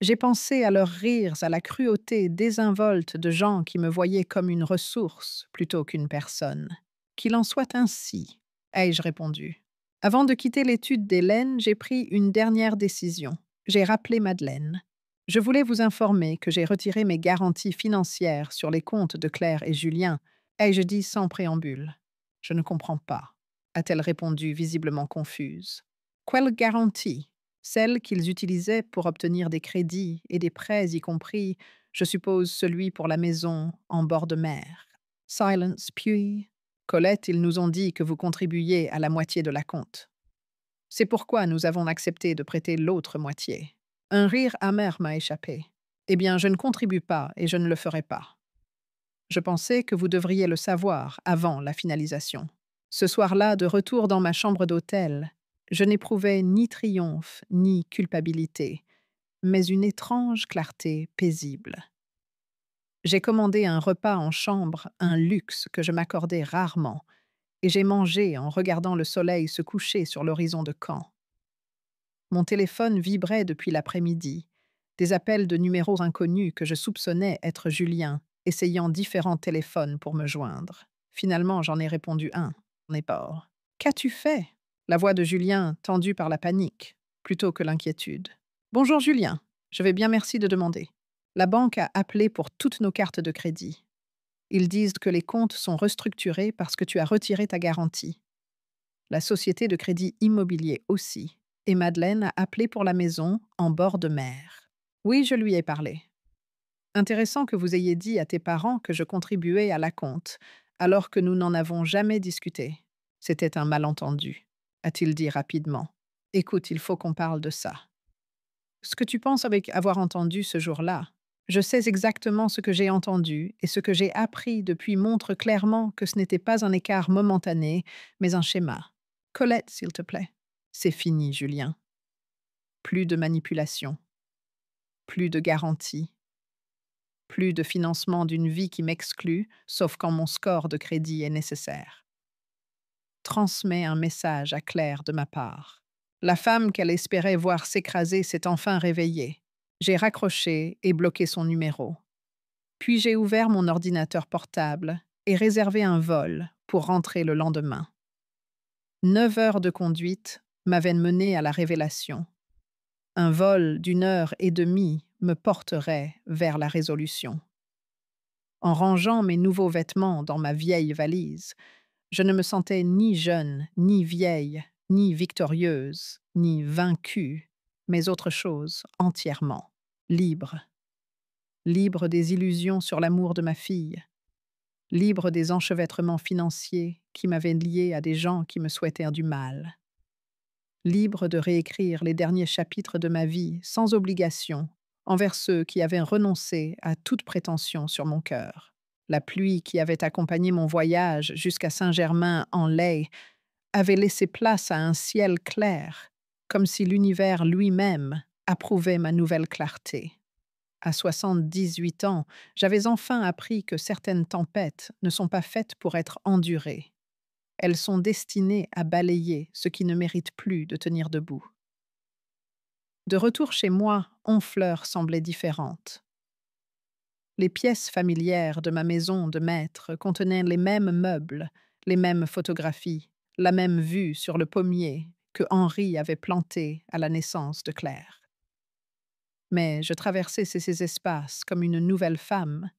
Speaker 1: J'ai pensé à leurs rires, à la cruauté désinvolte de gens qui me voyaient comme une ressource plutôt qu'une personne. Qu'il en soit ainsi, ai-je répondu. Avant de quitter l'étude d'Hélène, j'ai pris une dernière décision. J'ai rappelé Madeleine. Je voulais vous informer que j'ai retiré mes garanties financières sur les comptes de Claire et Julien, ai-je dit sans préambule. Je ne comprends pas, a-t-elle répondu visiblement confuse. Quelle garantie? Celles qu'ils utilisaient pour obtenir des crédits et des prêts, y compris, je suppose, celui pour la maison en bord de mer. Silence, puis... Colette, ils nous ont dit que vous contribuiez à la moitié de la compte. C'est pourquoi nous avons accepté de prêter l'autre moitié. Un rire amer m'a échappé. Eh bien, je ne contribue pas et je ne le ferai pas. Je pensais que vous devriez le savoir avant la finalisation. Ce soir-là, de retour dans ma chambre d'hôtel, je n'éprouvais ni triomphe ni culpabilité, mais une étrange clarté paisible. J'ai commandé un repas en chambre, un luxe que je m'accordais rarement, et j'ai mangé en regardant le soleil se coucher sur l'horizon de Caen. Mon téléphone vibrait depuis l'après-midi, des appels de numéros inconnus que je soupçonnais être Julien, essayant différents téléphones pour me joindre. Finalement, j'en ai répondu un. On n'est pas hors. Qu'as-tu fait? La voix de Julien, tendue par la panique, plutôt que l'inquiétude. Bonjour Julien, je vais bien, merci de demander. La banque a appelé pour toutes nos cartes de crédit. Ils disent que les comptes sont restructurés parce que tu as retiré ta garantie. La société de crédit immobilier aussi. Et Madeleine a appelé pour la maison en bord de mer. Oui, je lui ai parlé. Intéressant que vous ayez dit à tes parents que je contribuais à l'acompte, alors que nous n'en avons jamais discuté. C'était un malentendu, a-t-il dit rapidement. Écoute, il faut qu'on parle de ça. Ce que tu penses avec avoir entendu ce jour-là, je sais exactement ce que j'ai entendu et ce que j'ai appris depuis montre clairement que ce n'était pas un écart momentané, mais un schéma. Colette, s'il te plaît. C'est fini, Julien. Plus de manipulation. Plus de garantie. Plus de financement d'une vie qui m'exclut, sauf quand mon score de crédit est nécessaire. Transmets un message à Claire de ma part. La femme qu'elle espérait voir s'écraser s'est enfin réveillée. J'ai raccroché et bloqué son numéro. Puis j'ai ouvert mon ordinateur portable et réservé un vol pour rentrer le lendemain. 9 heures de conduite m'avaient mené à la révélation. Un vol d'1 heure et demie me porterait vers la résolution. En rangeant mes nouveaux vêtements dans ma vieille valise, je ne me sentais ni jeune, ni vieille, ni victorieuse, ni vaincue, mais autre chose entièrement, libre. Libre des illusions sur l'amour de ma fille, libre des enchevêtrements financiers qui m'avaient liée à des gens qui me souhaitèrent du mal, libre de réécrire les derniers chapitres de ma vie sans obligation envers ceux qui avaient renoncé à toute prétention sur mon cœur. La pluie qui avait accompagné mon voyage jusqu'à Saint-Germain-en-Laye avait laissé place à un ciel clair, comme si l'univers lui-même approuvait ma nouvelle clarté. À 78 ans, j'avais enfin appris que certaines tempêtes ne sont pas faites pour être endurées. Elles sont destinées à balayer ce qui ne mérite plus de tenir debout. De retour chez moi, Honfleur semblait différente. Les pièces familières de ma maison de maître contenaient les mêmes meubles, les mêmes photographies, la même vue sur le pommier que Henri avait planté à la naissance de Claire. Mais je traversais ces espaces comme une nouvelle femme,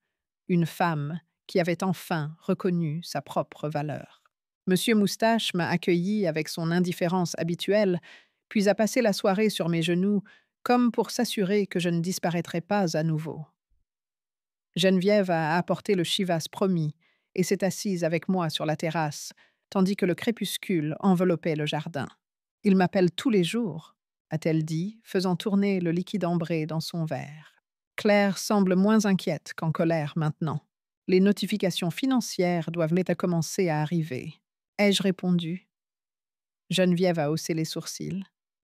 Speaker 1: une femme qui avait enfin reconnu sa propre valeur. Monsieur Moustache m'a accueilli avec son indifférence habituelle, puis a passé la soirée sur mes genoux, comme pour s'assurer que je ne disparaîtrais pas à nouveau. Geneviève a apporté le chivas promis et s'est assise avec moi sur la terrasse, tandis que le crépuscule enveloppait le jardin. Il m'appelle tous les jours, a-t-elle dit, faisant tourner le liquide ambré dans son verre. Claire semble moins inquiète qu'en colère maintenant. Les notifications financières doivent m'être commencer à arriver. Ai-je répondu? Geneviève a haussé les sourcils.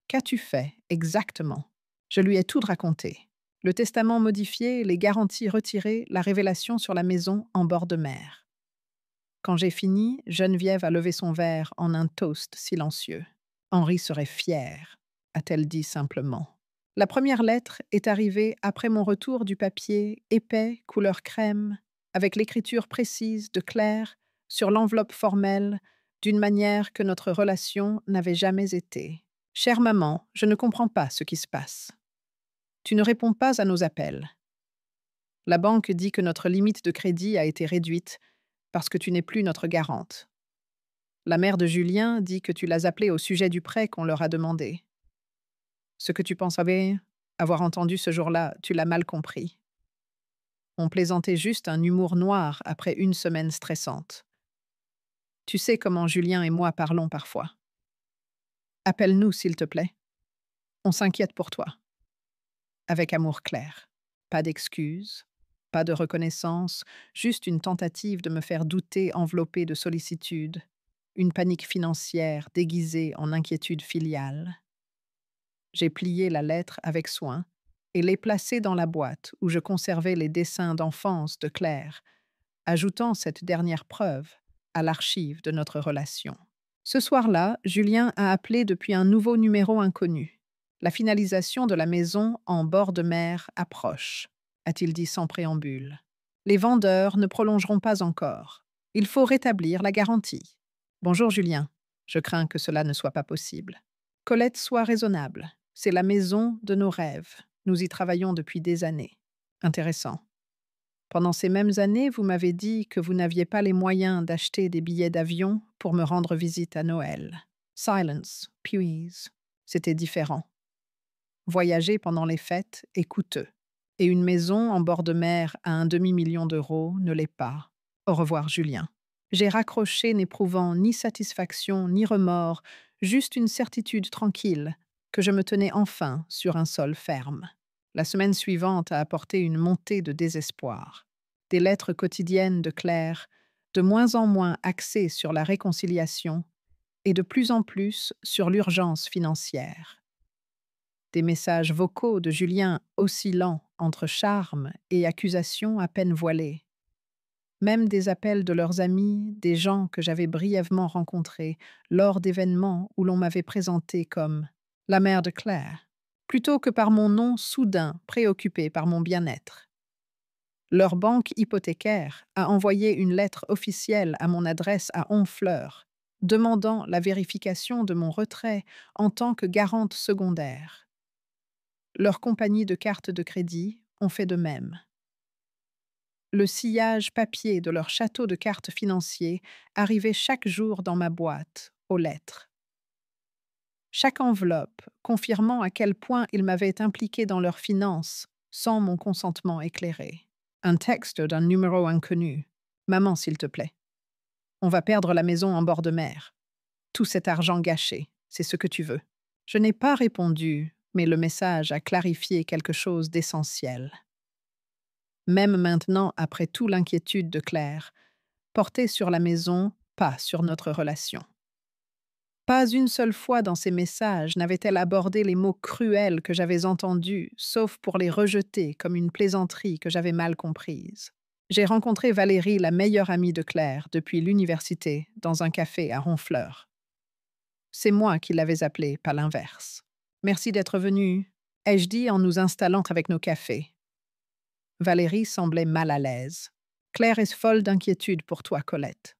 Speaker 1: Qu'as-tu fait, exactement? Je lui ai tout raconté. Le testament modifié, les garanties retirées, la révélation sur la maison en bord de mer. Quand j'ai fini, Geneviève a levé son verre en un toast silencieux. Henri serait fier, a-t-elle dit simplement. La première lettre est arrivée après mon retour du papier épais, couleur crème, avec l'écriture précise de Claire sur l'enveloppe formelle, d'une manière que notre relation n'avait jamais été. Chère maman, je ne comprends pas ce qui se passe. Tu ne réponds pas à nos appels. La banque dit que notre limite de crédit a été réduite parce que tu n'es plus notre garante. La mère de Julien dit que tu l'as appelée au sujet du prêt qu'on leur a demandé. Ce que tu pensais avoir entendu ce jour-là, tu l'as mal compris. On plaisantait juste un humour noir après une semaine stressante. Tu sais comment Julien et moi parlons parfois. Appelle-nous, s'il te plaît. On s'inquiète pour toi. Avec amour clair. Pas d'excuses, pas de reconnaissance, juste une tentative de me faire douter enveloppée de sollicitude, une panique financière déguisée en inquiétude filiale. J'ai plié la lettre avec soin et l'ai placée dans la boîte où je conservais les dessins d'enfance de Claire, ajoutant cette dernière preuve à l'archive de notre relation. Ce soir-là, Julien a appelé depuis un nouveau numéro inconnu. La finalisation de la maison en bord de mer approche, a-t-il dit sans préambule. Les vendeurs ne prolongeront pas encore. Il faut rétablir la garantie. Bonjour Julien, je crains que cela ne soit pas possible. Colette, sois raisonnable. C'est la maison de nos rêves. Nous y travaillons depuis des années. Intéressant. Pendant ces mêmes années, vous m'avez dit que vous n'aviez pas les moyens d'acheter des billets d'avion pour me rendre visite à Noël. Silence, puis c'était différent. Voyager pendant les fêtes est coûteux. Et une maison en bord de mer à 1 demi-million d'euros ne l'est pas. Au revoir, Julien. J'ai raccroché n'éprouvant ni satisfaction ni remords, juste une certitude tranquille que je me tenais enfin sur un sol ferme. La semaine suivante a apporté une montée de désespoir. Des lettres quotidiennes de Claire, de moins en moins axées sur la réconciliation et de plus en plus sur l'urgence financière. Des messages vocaux de Julien oscillant entre charme et accusation à peine voilées. Même des appels de leurs amis, des gens que j'avais brièvement rencontrés lors d'événements où l'on m'avait présenté comme la mère de Claire, plutôt que par mon nom soudain préoccupé par mon bien-être. Leur banque hypothécaire a envoyé une lettre officielle à mon adresse à Honfleur, demandant la vérification de mon retrait en tant que garante secondaire. Leurs compagnies de cartes de crédit ont fait de même. Le sillage papier de leur château de cartes financiers arrivait chaque jour dans ma boîte, aux lettres. Chaque enveloppe confirmant à quel point ils m'avaient impliqué dans leurs finances sans mon consentement éclairé. Un texte d'un numéro inconnu. Maman, s'il te plaît. On va perdre la maison en bord de mer. Tout cet argent gâché, c'est ce que tu veux. Je n'ai pas répondu, mais le message a clarifié quelque chose d'essentiel. Même maintenant, après toute l'inquiétude de Claire, portée sur la maison, pas sur notre relation. Pas une seule fois dans ces messages n'avait-elle abordé les mots cruels que j'avais entendus, sauf pour les rejeter comme une plaisanterie que j'avais mal comprise. J'ai rencontré Valérie, la meilleure amie de Claire, depuis l'université, dans un café à Honfleur. C'est moi qui l'avais appelée, pas l'inverse. Merci d'être venue, ai-je dit en nous installant avec nos cafés. Valérie semblait mal à l'aise. Claire est folle d'inquiétude pour toi, Colette.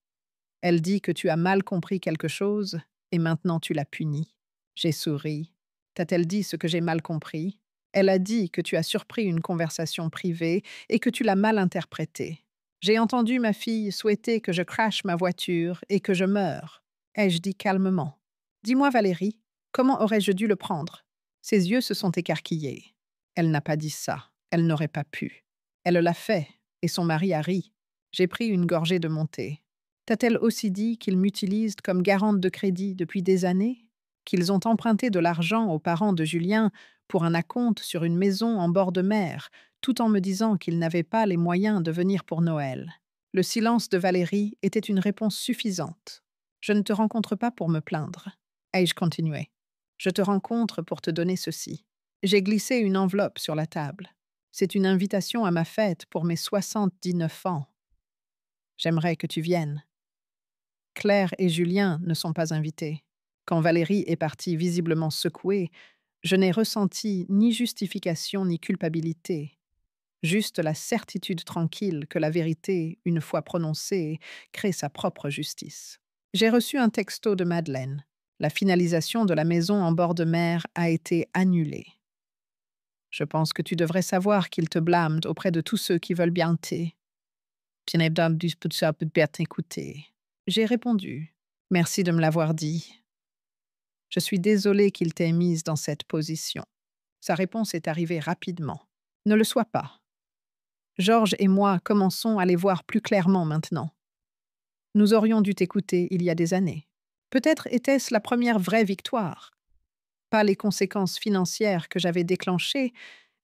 Speaker 1: Elle dit que tu as mal compris quelque chose et maintenant tu la punis. J'ai souri. T'a-t-elle dit ce que j'ai mal compris? Elle a dit que tu as surpris une conversation privée et que tu l'as mal interprétée. J'ai entendu ma fille souhaiter que je crache ma voiture et que je meure. Ai-je dit calmement. Dis-moi, Valérie, comment aurais-je dû le prendre? Ses yeux se sont écarquillés. Elle n'a pas dit ça. Elle n'aurait pas pu. Elle l'a fait, et son mari a ri. J'ai pris une gorgée de mon thé. T'a-t-elle aussi dit qu'ils m'utilisent comme garante de crédit depuis des années? Qu'ils ont emprunté de l'argent aux parents de Julien pour un acompte sur une maison en bord de mer, tout en me disant qu'ils n'avaient pas les moyens de venir pour Noël? Le silence de Valérie était une réponse suffisante. Je ne te rencontre pas pour me plaindre. Ai-je continué. Je te rencontre pour te donner ceci. J'ai glissé une enveloppe sur la table. C'est une invitation à ma fête pour mes 79 ans. J'aimerais que tu viennes. Claire et Julien ne sont pas invités. Quand Valérie est partie visiblement secouée, je n'ai ressenti ni justification ni culpabilité, juste la certitude tranquille que la vérité, une fois prononcée, crée sa propre justice. J'ai reçu un texto de Madeleine. La finalisation de la maison en bord de mer a été annulée. Je pense que tu devrais savoir qu'ils te blâment auprès de tous ceux qui veulent bien t'aider. J'ai répondu. Merci de me l'avoir dit. Je suis désolée qu'il t'ait mise dans cette position. Sa réponse est arrivée rapidement. Ne le sois pas. Georges et moi commençons à les voir plus clairement maintenant. Nous aurions dû t'écouter il y a des années. Peut-être était-ce la première vraie victoire. Pas les conséquences financières que j'avais déclenchées,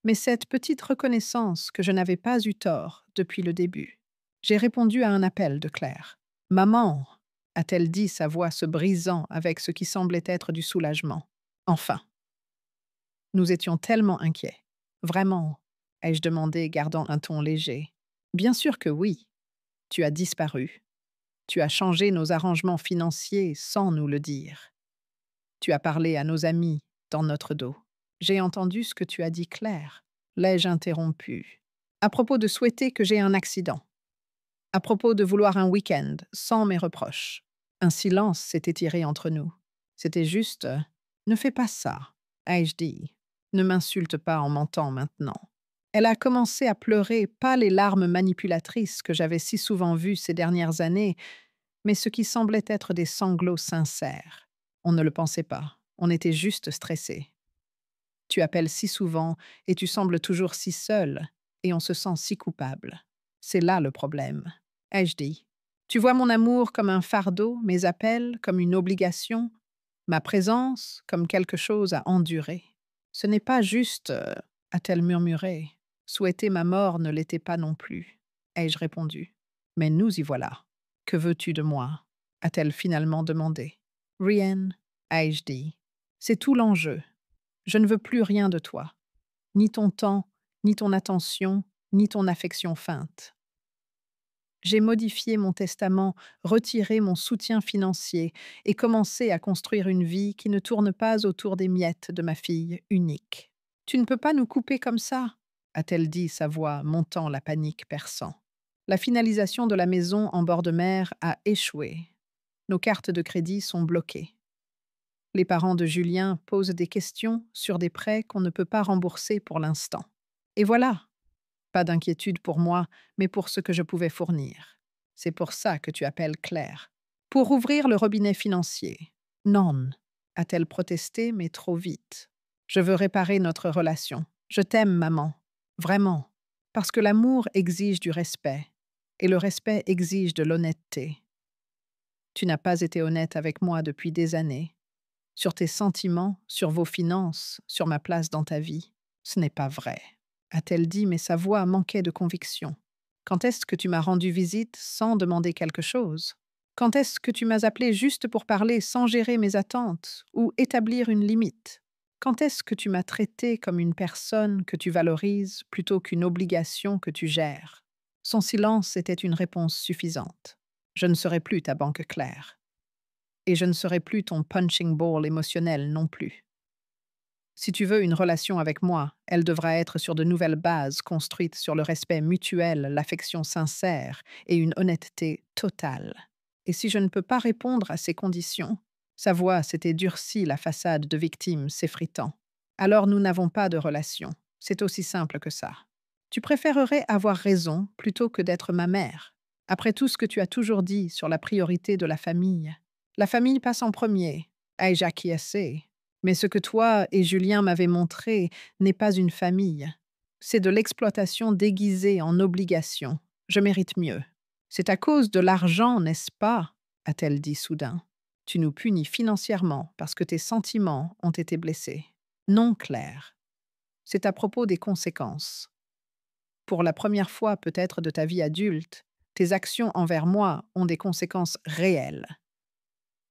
Speaker 1: mais cette petite reconnaissance que je n'avais pas eu tort depuis le début. J'ai répondu à un appel de Claire. « Maman !» a-t-elle dit, sa voix se brisant avec ce qui semblait être du soulagement. Enfin. Nous étions tellement inquiets. Vraiment, ai-je demandé, gardant un ton léger. Bien sûr que oui. Tu as disparu. Tu as changé nos arrangements financiers sans nous le dire. Tu as parlé à nos amis dans notre dos. J'ai entendu ce que tu as dit, Claire. L'ai-je interrompu. À propos de souhaiter que j'ai un accident. À propos de vouloir un week-end, sans mes reproches. Un silence s'est étiré entre nous. C'était juste « Ne fais pas ça », ai-je dit. Ne m'insulte pas en mentant maintenant. Elle a commencé à pleurer, pas les larmes manipulatrices que j'avais si souvent vues ces dernières années, mais ce qui semblait être des sanglots sincères. On ne le pensait pas. On était juste stressés. Tu appelles si souvent et tu sembles toujours si seul, et on se sent si coupable. C'est là le problème, ai-je dit. Tu vois mon amour comme un fardeau, mes appels comme une obligation, ma présence comme quelque chose à endurer. Ce n'est pas juste, a-t-elle murmuré. Souhaiter ma mort ne l'était pas non plus, ai-je répondu. Mais nous y voilà. Que veux-tu de moi? A-t-elle finalement demandé. Rien, ai-je dit. C'est tout l'enjeu. Je ne veux plus rien de toi. Ni ton temps, ni ton attention, ni ton affection feinte. J'ai modifié mon testament, retiré mon soutien financier et commencé à construire une vie qui ne tourne pas autour des miettes de ma fille unique. Tu ne peux pas nous couper comme ça, a-t-elle dit, sa voix montant, la panique perçant. La finalisation de la maison en bord de mer a échoué. Nos cartes de crédit sont bloquées. Les parents de Julien posent des questions sur des prêts qu'on ne peut pas rembourser pour l'instant. Et voilà. Pas d'inquiétude pour moi, mais pour ce que je pouvais fournir. C'est pour ça que tu appelles Claire. Pour ouvrir le robinet financier. Non, a-t-elle protesté, mais trop vite. Je veux réparer notre relation. Je t'aime, maman. Vraiment. Parce que l'amour exige du respect. Et le respect exige de l'honnêteté. Tu n'as pas été honnête avec moi depuis des années. Sur tes sentiments, sur vos finances, sur ma place dans ta vie. Ce n'est pas vrai, a-t-elle dit, mais sa voix manquait de conviction. Quand est-ce que tu m'as rendu visite sans demander quelque chose? Quand est-ce que tu m'as appelé juste pour parler sans gérer mes attentes ou établir une limite? Quand est-ce que tu m'as traité comme une personne que tu valorises plutôt qu'une obligation que tu gères? Son silence était une réponse suffisante. Je ne serai plus ta banque Claire. Et je ne serai plus ton punching ball émotionnel non plus. Si tu veux une relation avec moi, elle devra être sur de nouvelles bases construites sur le respect mutuel, l'affection sincère et une honnêteté totale. Et si je ne peux pas répondre à ces conditions, sa voix s'était durcie, la façade de victime s'effritant. Alors nous n'avons pas de relation. C'est aussi simple que ça. Tu préférerais avoir raison plutôt que d'être ma mère. Après tout ce que tu as toujours dit sur la priorité de la famille. La famille passe en premier, ai-je acquiescé. Mais ce que toi et Julien m'avez montré n'est pas une famille. C'est de l'exploitation déguisée en obligation. Je mérite mieux. C'est à cause de l'argent, n'est-ce pas? A-t-elle dit soudain. Tu nous punis financièrement parce que tes sentiments ont été blessés. Non, Claire. C'est à propos des conséquences. Pour la première fois peut-être de ta vie adulte, Tes actions envers moi ont des conséquences réelles.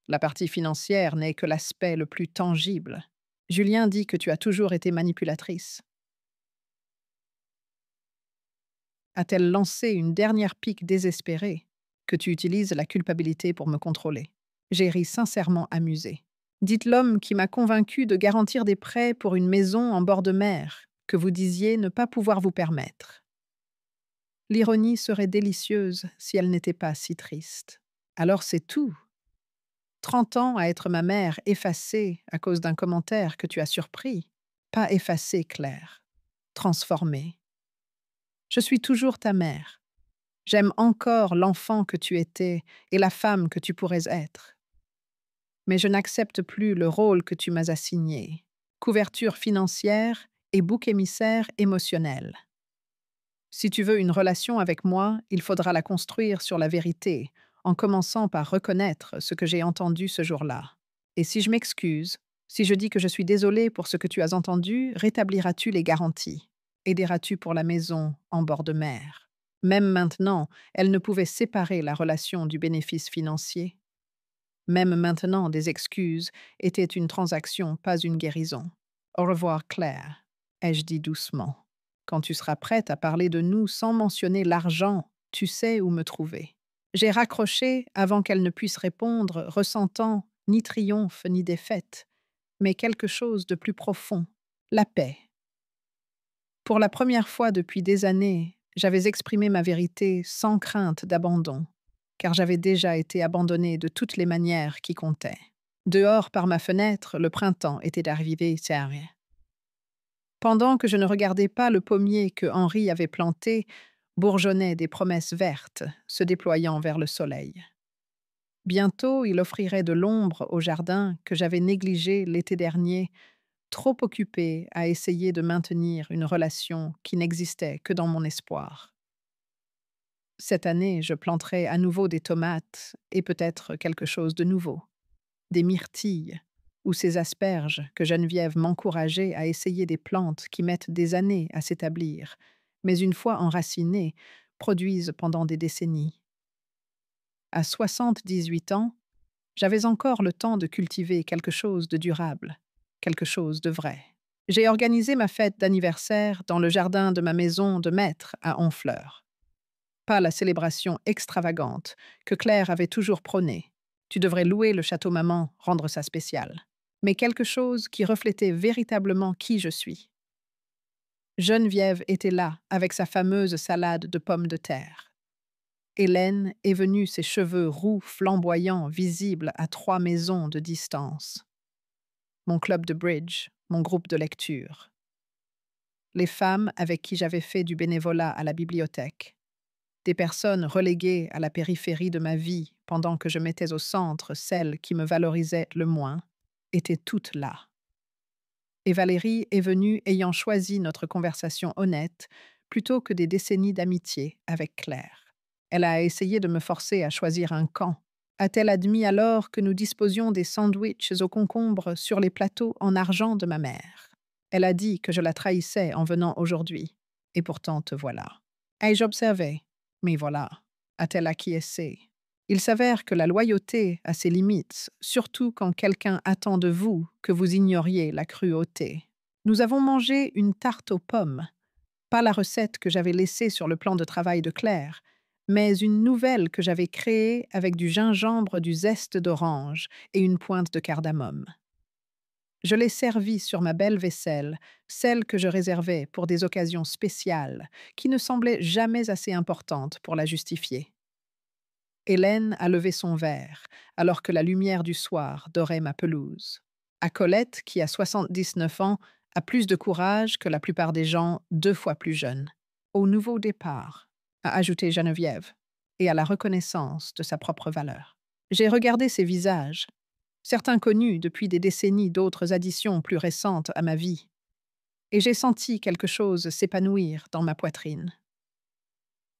Speaker 1: La partie financière n'est que l'aspect le plus tangible. Julien dit que tu as toujours été manipulatrice. A-t-elle lancé une dernière pique désespérée? Que tu utilises la culpabilité pour me contrôler. J'ai ri sincèrement amusé. Dites l'homme qui m'a convaincu de garantir des prêts pour une maison en bord de mer, que vous disiez ne pas pouvoir vous permettre. L'ironie serait délicieuse si elle n'était pas si triste. Alors c'est tout. 30 ans à être ma mère effacée à cause d'un commentaire que tu as surpris. Pas effacée, Claire. Transformée. Je suis toujours ta mère. J'aime encore l'enfant que tu étais et la femme que tu pourrais être. Mais je n'accepte plus le rôle que tu m'as assigné. Couverture financière et bouc émissaire émotionnel. Si tu veux une relation avec moi, il faudra la construire sur la vérité, en commençant par reconnaître ce que j'ai entendu ce jour-là. Et si je m'excuse, si je dis que je suis désolée pour ce que tu as entendu, rétabliras-tu les garanties? Aideras-tu pour la maison en bord de mer? Même maintenant, elle ne pouvait séparer la relation du bénéfice financier. Même maintenant, des excuses étaient une transaction, pas une guérison. Au revoir, Claire, ai-je dit doucement. Quand tu seras prête à parler de nous sans mentionner l'argent, tu sais où me trouver. J'ai raccroché avant qu'elle ne puisse répondre, ressentant ni triomphe ni défaite, mais quelque chose de plus profond, la paix. Pour la première fois depuis des années, j'avais exprimé ma vérité sans crainte d'abandon, car j'avais déjà été abandonnée de toutes les manières qui comptaient. Dehors, par ma fenêtre, le printemps était arrivé sérieux. Pendant que je ne regardais pas le pommier que Henri avait planté, bourgeonnaient des promesses vertes, se déployant vers le soleil. Bientôt, il offrirait de l'ombre au jardin que j'avais négligé l'été dernier, trop occupé à essayer de maintenir une relation qui n'existait que dans mon espoir. Cette année, je planterai à nouveau des tomates et peut-être quelque chose de nouveau, des myrtilles ou ces asperges que Geneviève m'encourageait à essayer des plantes qui mettent des années à s'établir, mais une fois enracinées, produisent pendant des décennies. À 78 ans, j'avais encore le temps de cultiver quelque chose de durable, quelque chose de vrai. J'ai organisé ma fête d'anniversaire dans le jardin de ma maison de maître à Honfleur. Pas la célébration extravagante que Claire avait toujours prônée. Tu devrais louer le château maman, rendre ça spécial. Mais quelque chose qui reflétait véritablement qui je suis. Geneviève était là, avec sa fameuse salade de pommes de terre. Hélène est venue, ses cheveux roux flamboyants, visibles à 3 maisons de distance. Mon club de bridge, mon groupe de lecture. Les femmes avec qui j'avais fait du bénévolat à la bibliothèque. Des personnes reléguées à la périphérie de ma vie pendant que je mettais au centre celles qui me valorisaient le moins, étaient toutes là. Et Valérie est venue ayant choisi notre conversation honnête plutôt que des décennies d'amitié avec Claire. Elle a essayé de me forcer à choisir un camp. A-t-elle admis alors que nous disposions des sandwichs aux concombres sur les plateaux en argent de ma mère? Elle a dit que je la trahissais en venant aujourd'hui. Et pourtant te voilà. Ai-je observé? Mais voilà. A-t-elle acquiescé? Il s'avère que la loyauté a ses limites, surtout quand quelqu'un attend de vous que vous ignoriez la cruauté. Nous avons mangé une tarte aux pommes. Pas la recette que j'avais laissée sur le plan de travail de Claire, mais une nouvelle que j'avais créée avec du gingembre, du zeste d'orange et une pointe de cardamome. Je l'ai servie sur ma belle vaisselle, celle que je réservais pour des occasions spéciales, qui ne semblaient jamais assez importantes pour la justifier. Hélène a levé son verre, alors que la lumière du soir dorait ma pelouse. À Colette, qui a 79 ans, a plus de courage que la plupart des gens 2 fois plus jeunes. Au nouveau départ, a ajouté Geneviève, et à la reconnaissance de sa propre valeur. J'ai regardé ces visages, certains connus depuis des décennies, d'autres additions plus récentes à ma vie, et j'ai senti quelque chose s'épanouir dans ma poitrine.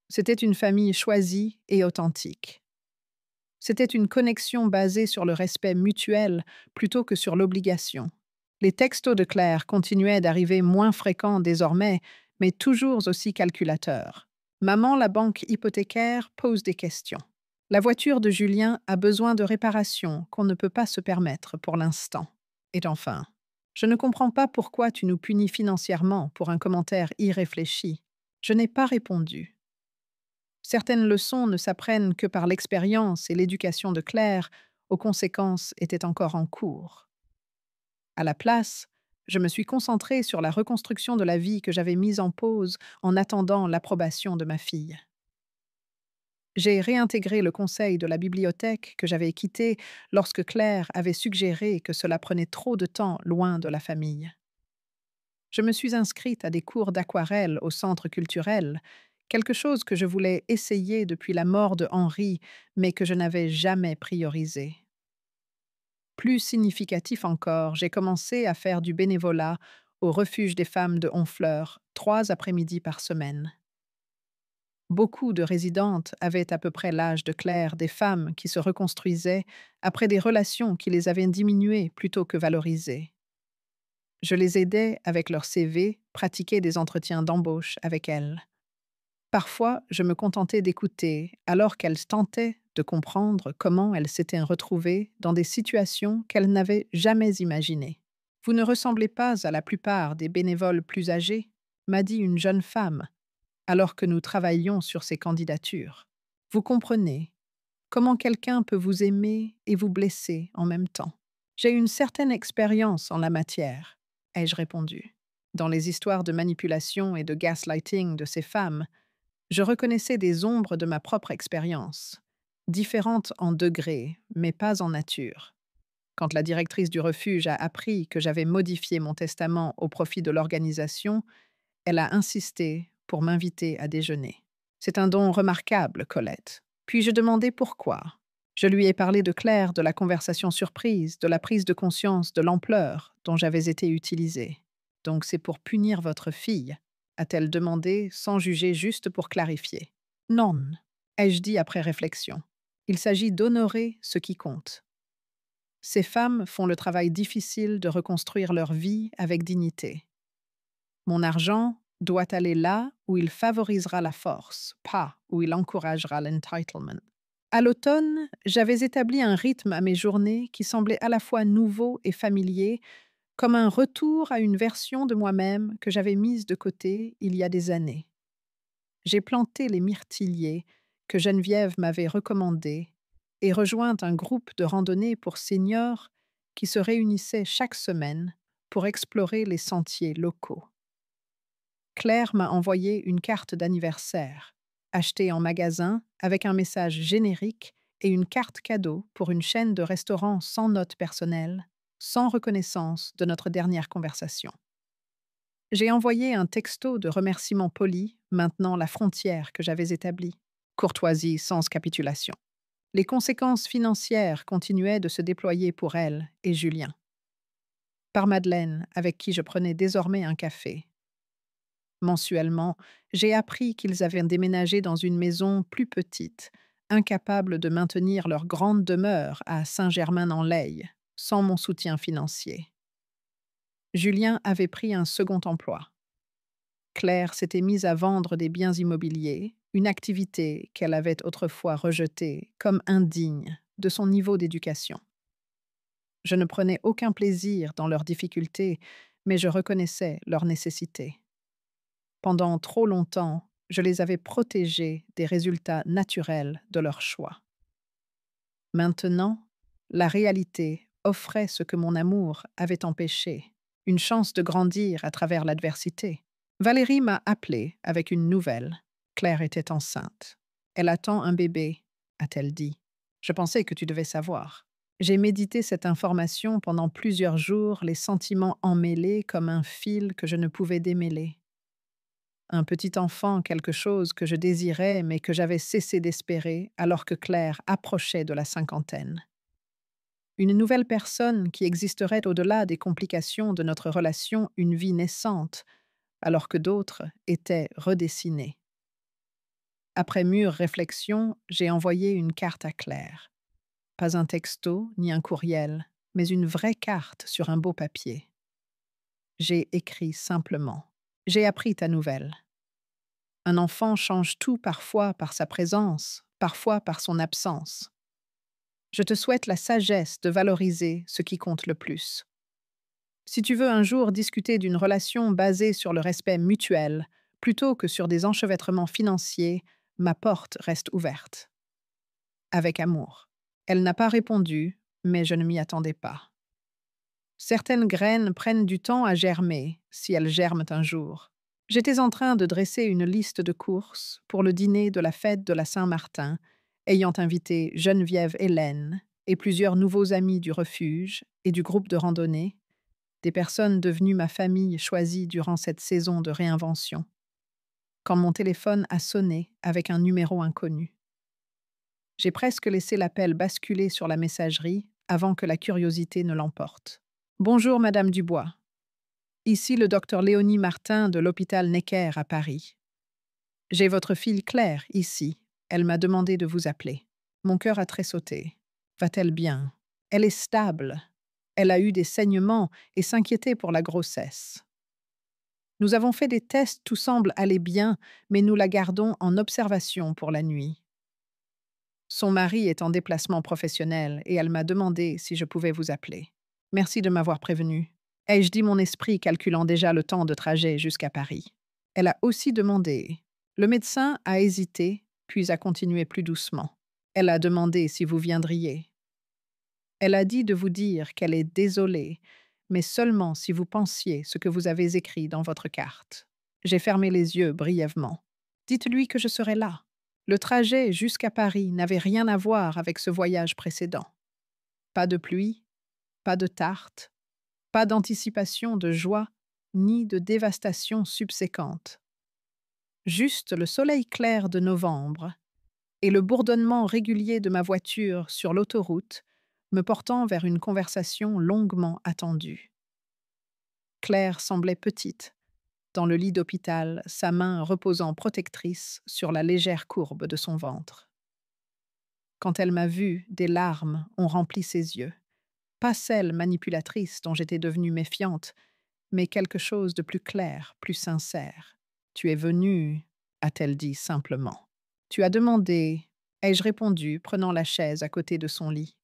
Speaker 1: C'était une famille choisie et authentique. C'était une connexion basée sur le respect mutuel plutôt que sur l'obligation. Les textos de Claire continuaient d'arriver moins fréquents désormais, mais toujours aussi calculateurs. Maman, la banque hypothécaire, pose des questions. La voiture de Julien a besoin de réparations qu'on ne peut pas se permettre pour l'instant. Et enfin, je ne comprends pas pourquoi tu nous punis financièrement pour un commentaire irréfléchi. Je n'ai pas répondu. Certaines leçons ne s'apprennent que par l'expérience et l'éducation de Claire, aux conséquences étaient encore en cours. À la place, je me suis concentrée sur la reconstruction de la vie que j'avais mise en pause en attendant l'approbation de ma fille. J'ai réintégré le conseil de la bibliothèque que j'avais quitté lorsque Claire avait suggéré que cela prenait trop de temps loin de la famille. Je me suis inscrite à des cours d'aquarelle au centre culturel, quelque chose que je voulais essayer depuis la mort de Henri, mais que je n'avais jamais priorisé. Plus significatif encore, j'ai commencé à faire du bénévolat au refuge des femmes de Honfleur, 3 après-midi par semaine. Beaucoup de résidentes avaient à peu près l'âge de Claire, des femmes qui se reconstruisaient après des relations qui les avaient diminuées plutôt que valorisées. Je les aidais avec leur CV, pratiquer des entretiens d'embauche avec elles. Parfois, je me contentais d'écouter alors qu'elles tentaient de comprendre comment elles s'étaient retrouvées dans des situations qu'elles n'avaient jamais imaginées. Vous ne ressemblez pas à la plupart des bénévoles plus âgés, m'a dit une jeune femme, alors que nous travaillions sur ces candidatures. Vous comprenez comment quelqu'un peut vous aimer et vous blesser en même temps. J'ai une certaine expérience en la matière, ai-je répondu. Dans les histoires de manipulation et de gaslighting de ces femmes, je reconnaissais des ombres de ma propre expérience, différentes en degrés, mais pas en nature. Quand la directrice du refuge a appris que j'avais modifié mon testament au profit de l'organisation, elle a insisté pour m'inviter à déjeuner. C'est un don remarquable, Colette. Puis-je demander pourquoi? Je lui ai parlé de Claire, de la conversation surprise, de la prise de conscience de l'ampleur dont j'avais été utilisée. Donc c'est pour punir votre fille, a-t-elle demandé sans juger, juste pour clarifier. Non, ai-je dit après réflexion. Il s'agit d'honorer ce qui compte. Ces femmes font le travail difficile de reconstruire leur vie avec dignité. Mon argent doit aller là où il favorisera la force, pas où il encouragera l'entitlement. À l'automne, j'avais établi un rythme à mes journées qui semblait à la fois nouveau et familier, comme un retour à une version de moi-même que j'avais mise de côté il y a des années. J'ai planté les myrtilliers que Geneviève m'avait recommandés et rejoint un groupe de randonnée pour seniors qui se réunissait chaque semaine pour explorer les sentiers locaux. Claire m'a envoyé une carte d'anniversaire, achetée en magasin avec un message générique et une carte cadeau pour une chaîne de restaurants sans note personnelle, sans reconnaissance de notre dernière conversation. J'ai envoyé un texto de remerciement poli, maintenant la frontière que j'avais établie. Courtoisie sans capitulation. Les conséquences financières continuaient de se déployer pour elle et Julien. Par Madeleine, avec qui je prenais désormais un café. Mensuellement, j'ai appris qu'ils avaient déménagé dans une maison plus petite, incapable de maintenir leur grande demeure à Saint-Germain-en-Laye, sans mon soutien financier. Julien avait pris un second emploi. Claire s'était mise à vendre des biens immobiliers, une activité qu'elle avait autrefois rejetée comme indigne de son niveau d'éducation. Je ne prenais aucun plaisir dans leurs difficultés, mais je reconnaissais leur nécessité. Pendant trop longtemps, je les avais protégés des résultats naturels de leur choix. Maintenant, la réalité offrait ce que mon amour avait empêché, une chance de grandir à travers l'adversité. Valérie m'a appelée avec une nouvelle. Claire était enceinte. Elle attend un bébé, a-t-elle dit. Je pensais que tu devais savoir. J'ai médité cette information pendant plusieurs jours, les sentiments emmêlés comme un fil que je ne pouvais démêler. Un petit enfant, quelque chose que je désirais mais que j'avais cessé d'espérer alors que Claire approchait de la cinquantaine. Une nouvelle personne qui existerait au-delà des complications de notre relation, une vie naissante, alors que d'autres étaient redessinées. Après mûre réflexion, j'ai envoyé une carte à Claire. Pas un texto ni un courriel, mais une vraie carte sur un beau papier. J'ai écrit simplement. J'ai appris ta nouvelle. Un enfant change tout parfois par sa présence, parfois par son absence. Je te souhaite la sagesse de valoriser ce qui compte le plus. Si tu veux un jour discuter d'une relation basée sur le respect mutuel, plutôt que sur des enchevêtrements financiers, ma porte reste ouverte. Avec amour. Elle n'a pas répondu, mais je ne m'y attendais pas. Certaines graines prennent du temps à germer, si elles germent un jour. J'étais en train de dresser une liste de courses pour le dîner de la fête de la Saint-Martin, ayant invité Geneviève Hélène et plusieurs nouveaux amis du refuge et du groupe de randonnée, des personnes devenues ma famille choisie durant cette saison de réinvention, quand mon téléphone a sonné avec un numéro inconnu. J'ai presque laissé l'appel basculer sur la messagerie avant que la curiosité ne l'emporte. Bonjour, Madame Dubois. Ici le docteur Léonie Martin de l'hôpital Necker à Paris. J'ai votre fille Claire ici. Elle m'a demandé de vous appeler. Mon cœur a tressauté. Va-t-elle bien? Elle est stable. Elle a eu des saignements et s'inquiétait pour la grossesse. Nous avons fait des tests, tout semble aller bien, mais nous la gardons en observation pour la nuit. Son mari est en déplacement professionnel et elle m'a demandé si je pouvais vous appeler. Merci de m'avoir prévenu. Ai-je dit mon esprit calculant déjà le temps de trajet jusqu'à Paris? Elle a aussi demandé. Le médecin a hésité, puis a continué plus doucement. Elle a demandé si vous viendriez. Elle a dit de vous dire qu'elle est désolée, mais seulement si vous pensiez ce que vous avez écrit dans votre carte. J'ai fermé les yeux brièvement. Dites-lui que je serai là. Le trajet jusqu'à Paris n'avait rien à voir avec ce voyage précédent. Pas de pluie, pas de tarte, pas d'anticipation de joie, ni de dévastation subséquente. Juste le soleil clair de novembre et le bourdonnement régulier de ma voiture sur l'autoroute me portant vers une conversation longuement attendue. Claire semblait petite, dans le lit d'hôpital, sa main reposant protectrice sur la légère courbe de son ventre. Quand elle m'a vue, des larmes ont rempli ses yeux. Pas celle manipulatrice dont j'étais devenue méfiante, mais quelque chose de plus clair, plus sincère. Tu es venue, a-t-elle dit simplement. Tu as demandé, ai-je répondu, prenant la chaise à côté de son lit.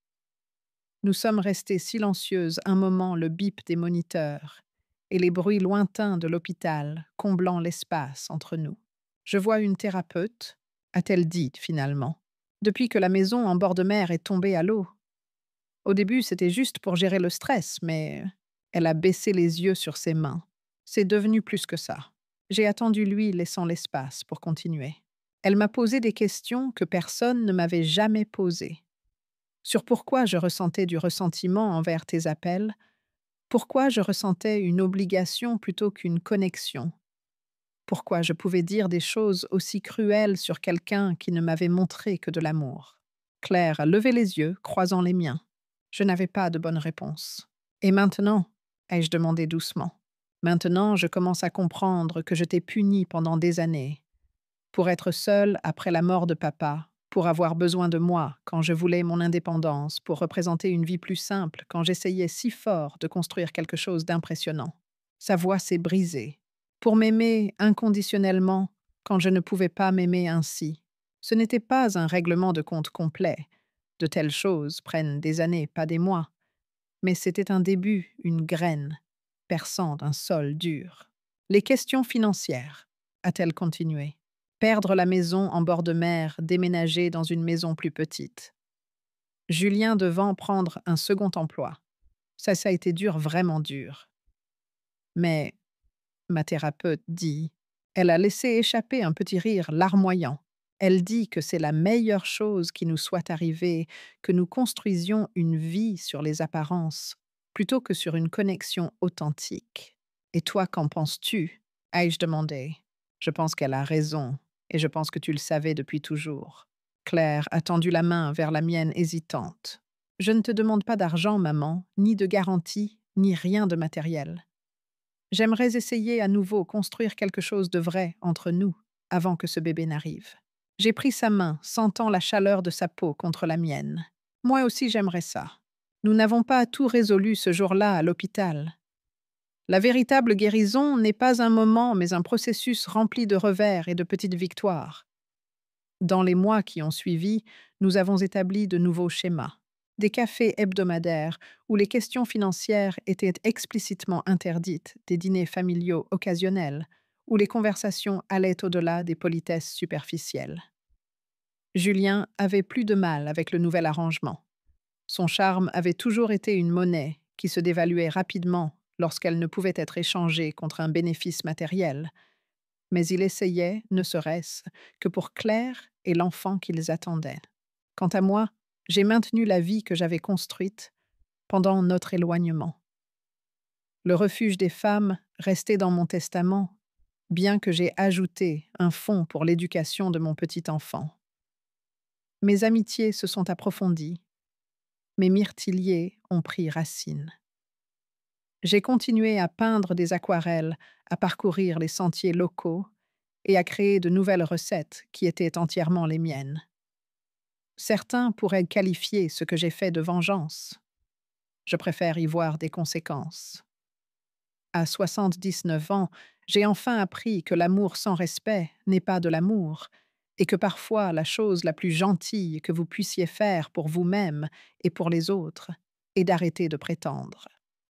Speaker 1: Nous sommes restées silencieuses un moment, le bip des moniteurs et les bruits lointains de l'hôpital comblant l'espace entre nous. Je vois une thérapeute, a-t-elle dit finalement, depuis que la maison en bord de mer est tombée à l'eau. Au début, c'était juste pour gérer le stress, mais elle a baissé les yeux sur ses mains. C'est devenu plus que ça. J'ai attendu lui, laissant l'espace pour continuer. Elle m'a posé des questions que personne ne m'avait jamais posées. Sur pourquoi je ressentais du ressentiment envers tes appels, pourquoi je ressentais une obligation plutôt qu'une connexion, pourquoi je pouvais dire des choses aussi cruelles sur quelqu'un qui ne m'avait montré que de l'amour. Claire a levé les yeux, croisant les miens. Je n'avais pas de bonne réponse. Et maintenant, ai-je demandé doucement. Maintenant, je commence à comprendre que je t'ai puni pendant des années. Pour être seule après la mort de papa, pour avoir besoin de moi quand je voulais mon indépendance, pour représenter une vie plus simple quand j'essayais si fort de construire quelque chose d'impressionnant. Sa voix s'est brisée. Pour m'aimer inconditionnellement quand je ne pouvais pas m'aimer ainsi. Ce n'était pas un règlement de compte complet. De telles choses prennent des années, pas des mois. Mais c'était un début, une graine, perçant d'un sol dur. Les questions financières, a-t-elle continué. Perdre la maison en bord de mer, déménager dans une maison plus petite. Julien devant prendre un second emploi. Ça a été dur, vraiment dur. Mais, ma thérapeute dit, elle a laissé échapper un petit rire larmoyant. Elle dit que c'est la meilleure chose qui nous soit arrivée, que nous construisions une vie sur les apparences, plutôt que sur une connexion authentique. Et toi, qu'en penses-tu? Ai-je demandé. Je pense qu'elle a raison, et je pense que tu le savais depuis toujours. Claire a tendu la main vers la mienne hésitante. Je ne te demande pas d'argent, maman, ni de garantie, ni rien de matériel. J'aimerais essayer à nouveau construire quelque chose de vrai entre nous, avant que ce bébé n'arrive. J'ai pris sa main, sentant la chaleur de sa peau contre la mienne. Moi aussi j'aimerais ça. Nous n'avons pas tout résolu ce jour-là à l'hôpital. La véritable guérison n'est pas un moment, mais un processus rempli de revers et de petites victoires. Dans les mois qui ont suivi, nous avons établi de nouveaux schémas. Des cafés hebdomadaires où les questions financières étaient explicitement interdites, des dîners familiaux occasionnels, où les conversations allaient au-delà des politesses superficielles. Julien avait plus de mal avec le nouvel arrangement. Son charme avait toujours été une monnaie qui se dévaluait rapidement lorsqu'elle ne pouvait être échangée contre un bénéfice matériel, mais il essayait, ne serait-ce que pour Claire et l'enfant qu'ils attendaient. Quant à moi, j'ai maintenu la vie que j'avais construite pendant notre éloignement. Le refuge des femmes restait dans mon testament, bien que j'ai ajouté un fonds pour l'éducation de mon petit enfant. Mes amitiés se sont approfondies, mes myrtiliers ont pris racine. J'ai continué à peindre des aquarelles, à parcourir les sentiers locaux et à créer de nouvelles recettes qui étaient entièrement les miennes. Certains pourraient qualifier ce que j'ai fait de vengeance. Je préfère y voir des conséquences. À 79 ans, j'ai enfin appris que l'amour sans respect n'est pas de l'amour, et que parfois la chose la plus gentille que vous puissiez faire pour vous-même et pour les autres est d'arrêter de prétendre.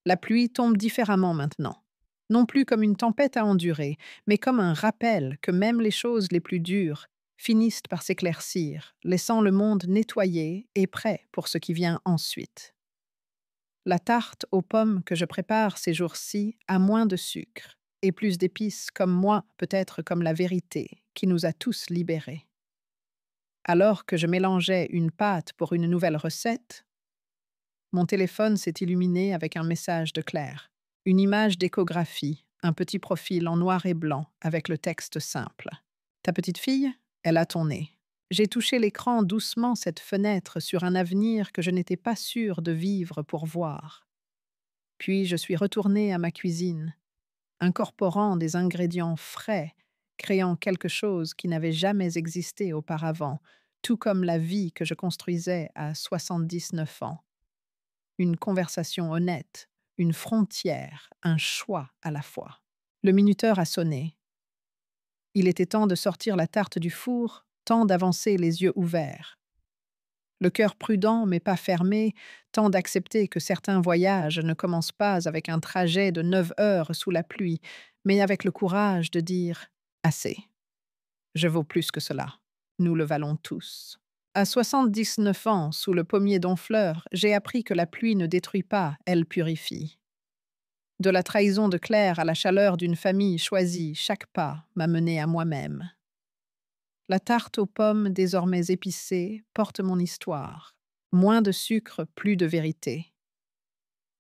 Speaker 1: La pluie tombe différemment maintenant, non plus comme une tempête à endurer, mais comme un rappel que même les choses les plus dures finissent par s'éclaircir, laissant le monde nettoyé et prêt pour ce qui vient ensuite. La tarte aux pommes que je prépare ces jours-ci a moins de sucre et plus d'épices comme moi, peut-être comme la vérité, qui nous a tous libérés. Alors que je mélangeais une pâte pour une nouvelle recette, mon téléphone s'est illuminé avec un message de Claire. Une image d'échographie, un petit profil en noir et blanc avec le texte simple. Ta petite fille, elle a ton nez. J'ai touché l'écran doucement cette fenêtre sur un avenir que je n'étais pas sûre de vivre pour voir. Puis je suis retournée à ma cuisine, incorporant des ingrédients frais, créant quelque chose qui n'avait jamais existé auparavant, tout comme la vie que je construisais à 79 ans. Une conversation honnête, une frontière, un choix à la fois. Le minuteur a sonné. Il était temps de sortir la tarte du four, temps d'avancer les yeux ouverts. Le cœur prudent mais pas fermé, temps d'accepter que certains voyages ne commencent pas avec un trajet de 9 heures sous la pluie, mais avec le courage de dire « Assez, je vaux plus que cela, nous le valons tous ». À 79 ans, sous le pommier d'Honfleur, j'ai appris que la pluie ne détruit pas, elle purifie. De la trahison de Claire à la chaleur d'une famille choisie, chaque pas m'a mené à moi-même. La tarte aux pommes, désormais épicée, porte mon histoire. Moins de sucre, plus de vérité.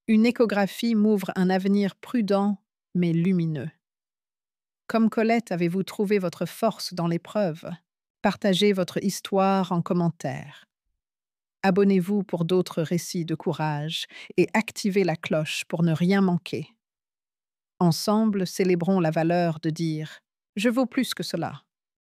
Speaker 1: Une échographie m'ouvre un avenir prudent, mais lumineux. Comme Colette, avez-vous trouvé votre force dans l'épreuve? Partagez votre histoire en commentaire. Abonnez-vous pour d'autres récits de courage et activez la cloche pour ne rien manquer. Ensemble, célébrons la valeur de dire « Je vaux plus que cela ».